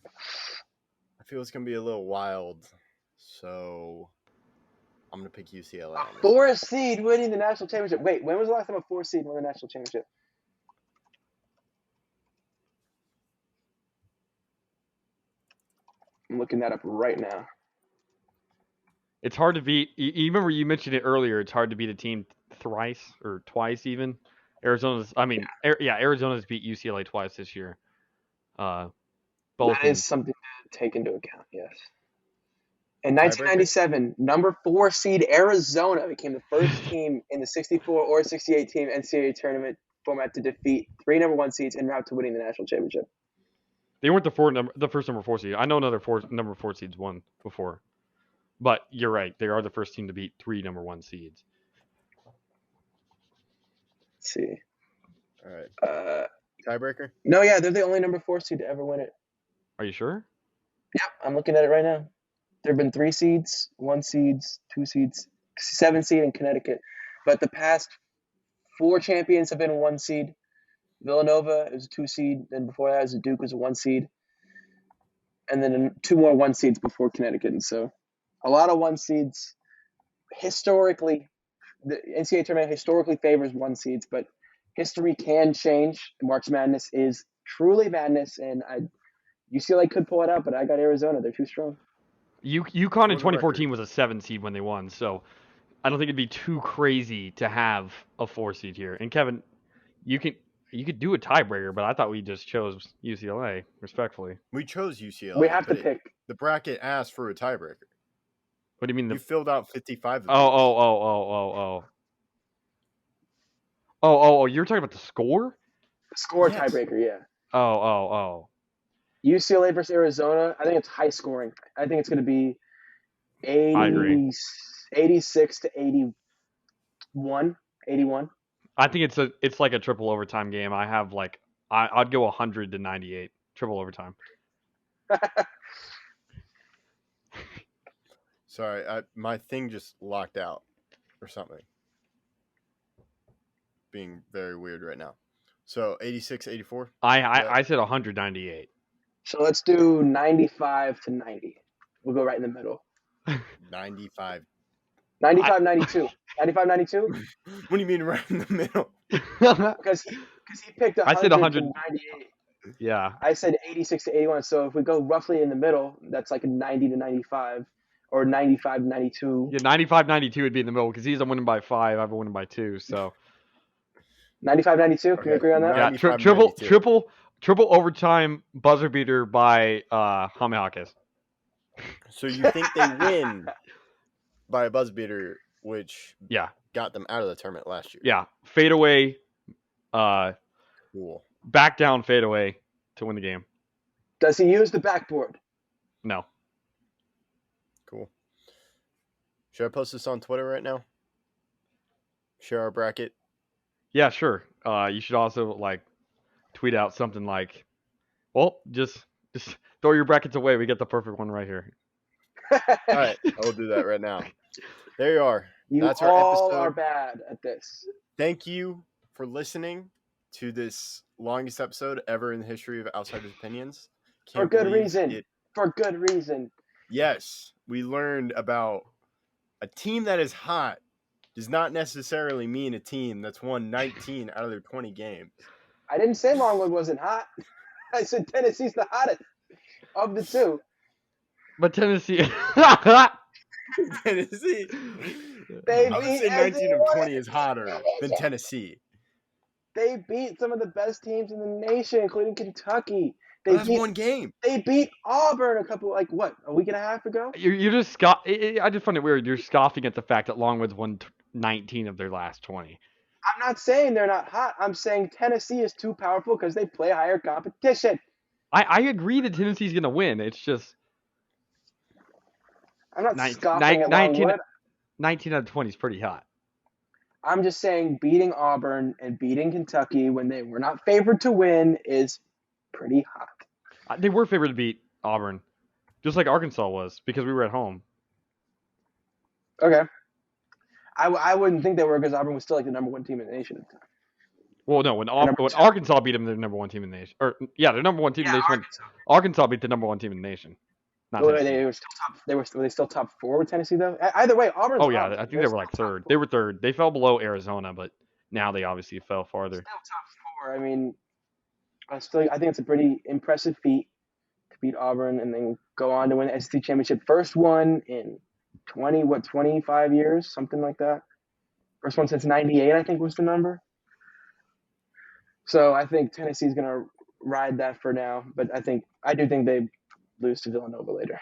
I feel it's gonna be a little wild, so I'm gonna pick UCLA. A 4 seed winning the national championship. Wait, when was the last time a 4 seed won the national championship? I'm looking that up right now. It's hard to beat. You remember you mentioned it earlier. It's hard to beat a team thrice or twice even. Arizona's beat UCLA twice this year. Both that is something to take into account, yes. In 1997, number 4 seed Arizona became the first team in the 64 or 68 team NCAA tournament format to defeat 3 number 1 seeds en route to winning the national championship. They weren't the first number 4 seed. I know another number 4 seeds won before. But you're right. They are the first team to beat 3 number 1 seeds. Let's see. All right. Tiebreaker? No, yeah, they're the only number 4 seed to ever win it. Are you sure? Yeah, I'm looking at it right now. There have been 3 seeds, 1 seeds, 2 seeds, 7 seed in Connecticut. But the past 4 champions have been 1 seed. Villanova is a 2 seed. Then before that, was Duke was a 1 seed. And then 2 more 1 seeds before Connecticut. And so a lot of 1 seeds. Historically, the NCAA tournament historically favors 1 seeds, but history can change. March Madness is truly madness, and UCLA could pull it out, but I got Arizona. They're too strong. UConn in For the 2014 was a 7 seed when they won, so I don't think it'd be too crazy to have a 4 seed here. And Kevin, you could do a tiebreaker, but I thought we just chose UCLA, respectfully. We chose UCLA. We have to but pick. The bracket asked for a tiebreaker. What do you mean? You filled out 55 of Oh, you're talking about the score? Score Yes. tiebreaker, yeah. Oh. UCLA versus Arizona, I think it's high scoring. I think it's going to be I agree. 86 to 81. I think it's like a triple overtime game. I have I'd go 100 to 98 triple overtime. Sorry, my thing just locked out or something. Being very weird right now. So 86, 84? I said 198. So let's do 95 to 90. We'll go right in the middle. 95. 95, 92. 95, 92? What do you mean right in the middle? Because he picked 100 I said 100. to 98. Yeah. I said 86 to 81. So if we go roughly in the middle, that's like a 90 to 95 or 95 to 92. Yeah, 95-92 would be in the middle because he's winning by 5. I've been winning by 2. So 95, 92. Can we agree on that? yeah, 95, triple overtime buzzer beater by Jaime Jaquez. So you think they win by a buzz beater, which Yeah, got them out of the tournament last year? yeah. Fadeaway, Cool. back down fadeaway to win the game. Does he use the backboard? No. Cool. Should I post this on Twitter right now? Share our bracket. Yeah, sure. You should also tweet out something like, well, just throw your brackets away. We get the perfect one right here. All right, I will do that right now. There you are. You That's our all episode. are bad at this. Thank you for listening to this longest episode ever in the history of Outsiders Opinions. For good believe reason. it- For good reason. Yes, we learned about a team that is hot does not necessarily mean a team that's won 19 out of their 20 games. I didn't say Longwood wasn't hot. I said Tennessee's the hottest of the two. But Tennessee. Tennessee. They I would beat say 19 of everyone. 20 is hotter than Tennessee. They beat some of the best teams in the nation, including Kentucky. They That's beat, one game. They beat Auburn a week and a half ago? You're just I just find it weird. You're scoffing at the fact that Longwood's won 19 of their last 20. I'm not saying they're not hot. I'm saying Tennessee is too powerful because they play higher competition. I agree that Tennessee's going to win. It's just I'm not 19 scoffing at Longwood. 19 out of 20 is pretty hot. I'm just saying beating Auburn and beating Kentucky when they were not favored to win is pretty hot. They were favored to beat Auburn, just like Arkansas was, because we were at home. Okay. I wouldn't think they were because Auburn was still like the number 1 team in the nation at the time. Well, no, when number two. Arkansas beat them, they're number 1 team in the nation. Or yeah, they're number 1 team in the nation. Arkansas. Arkansas beat the number 1 team in the nation. Not Were Tennessee. they were still top. Were they still top 4 with Tennessee though? Either way, Auburn's. Oh yeah, Auburn. I think They're they were like still top third. four. They were third. They fell below Arizona, but now they obviously fell farther. Still top 4. I mean, I think it's a pretty impressive feat to beat Auburn and then go on to win the SEC championship. First one in 25 years, something like that. First one since '98, I think was the number. So I think Tennessee's gonna ride that for now, but I do think they lose to Villanova later.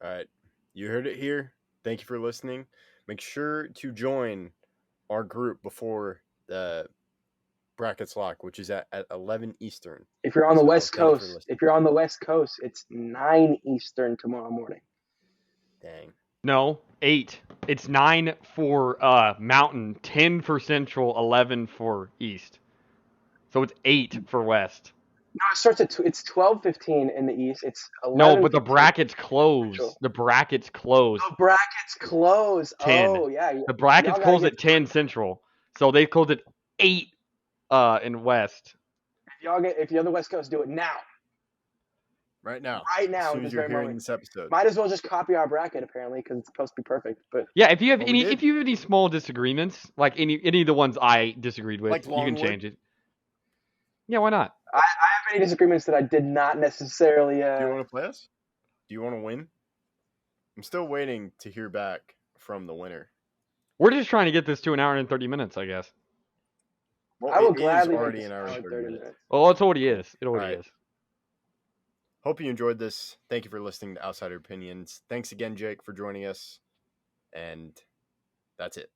All right. You heard it here. Thank you for listening. Make sure to join our group before the brackets lock, which is at 11 Eastern. If you're on the So, West thank you for Coast, listening. it's 9 Eastern tomorrow morning. Dang. No, 8. It's 9 for Mountain, 10 for Central, 11 for East. So it's 8 for West. No, it starts at it's 12:15 in the East. It's 11. No, but the brackets close. Central. The brackets close. The brackets close. 10. Oh yeah. The brackets y'all gotta close get- at 10 Central. So they close at 8 in West. If you're the West Coast, do it now. Right now. Right now, As at soon this as you're very hearing moment. this episode. Might as well just copy our bracket apparently because it's supposed to be perfect. But Yeah, if you have Well, we did. if you have any small disagreements, like any of the ones I disagreed with, Like you can Longwood? change it. Yeah, why not? I have any disagreements that I did not necessarily. Do you want to play us? Do you want to win? I'm still waiting to hear back from the winner. We're just trying to get this to an hour and 30 minutes, I guess. Well, I will it is gladly already make an this hour and hour 30 30 minutes. minutes. Well, it's already is. It already Alright. is. Hope you enjoyed this. Thank you for listening to Outsider Opinions. Thanks again, Jake, for joining us. And that's it.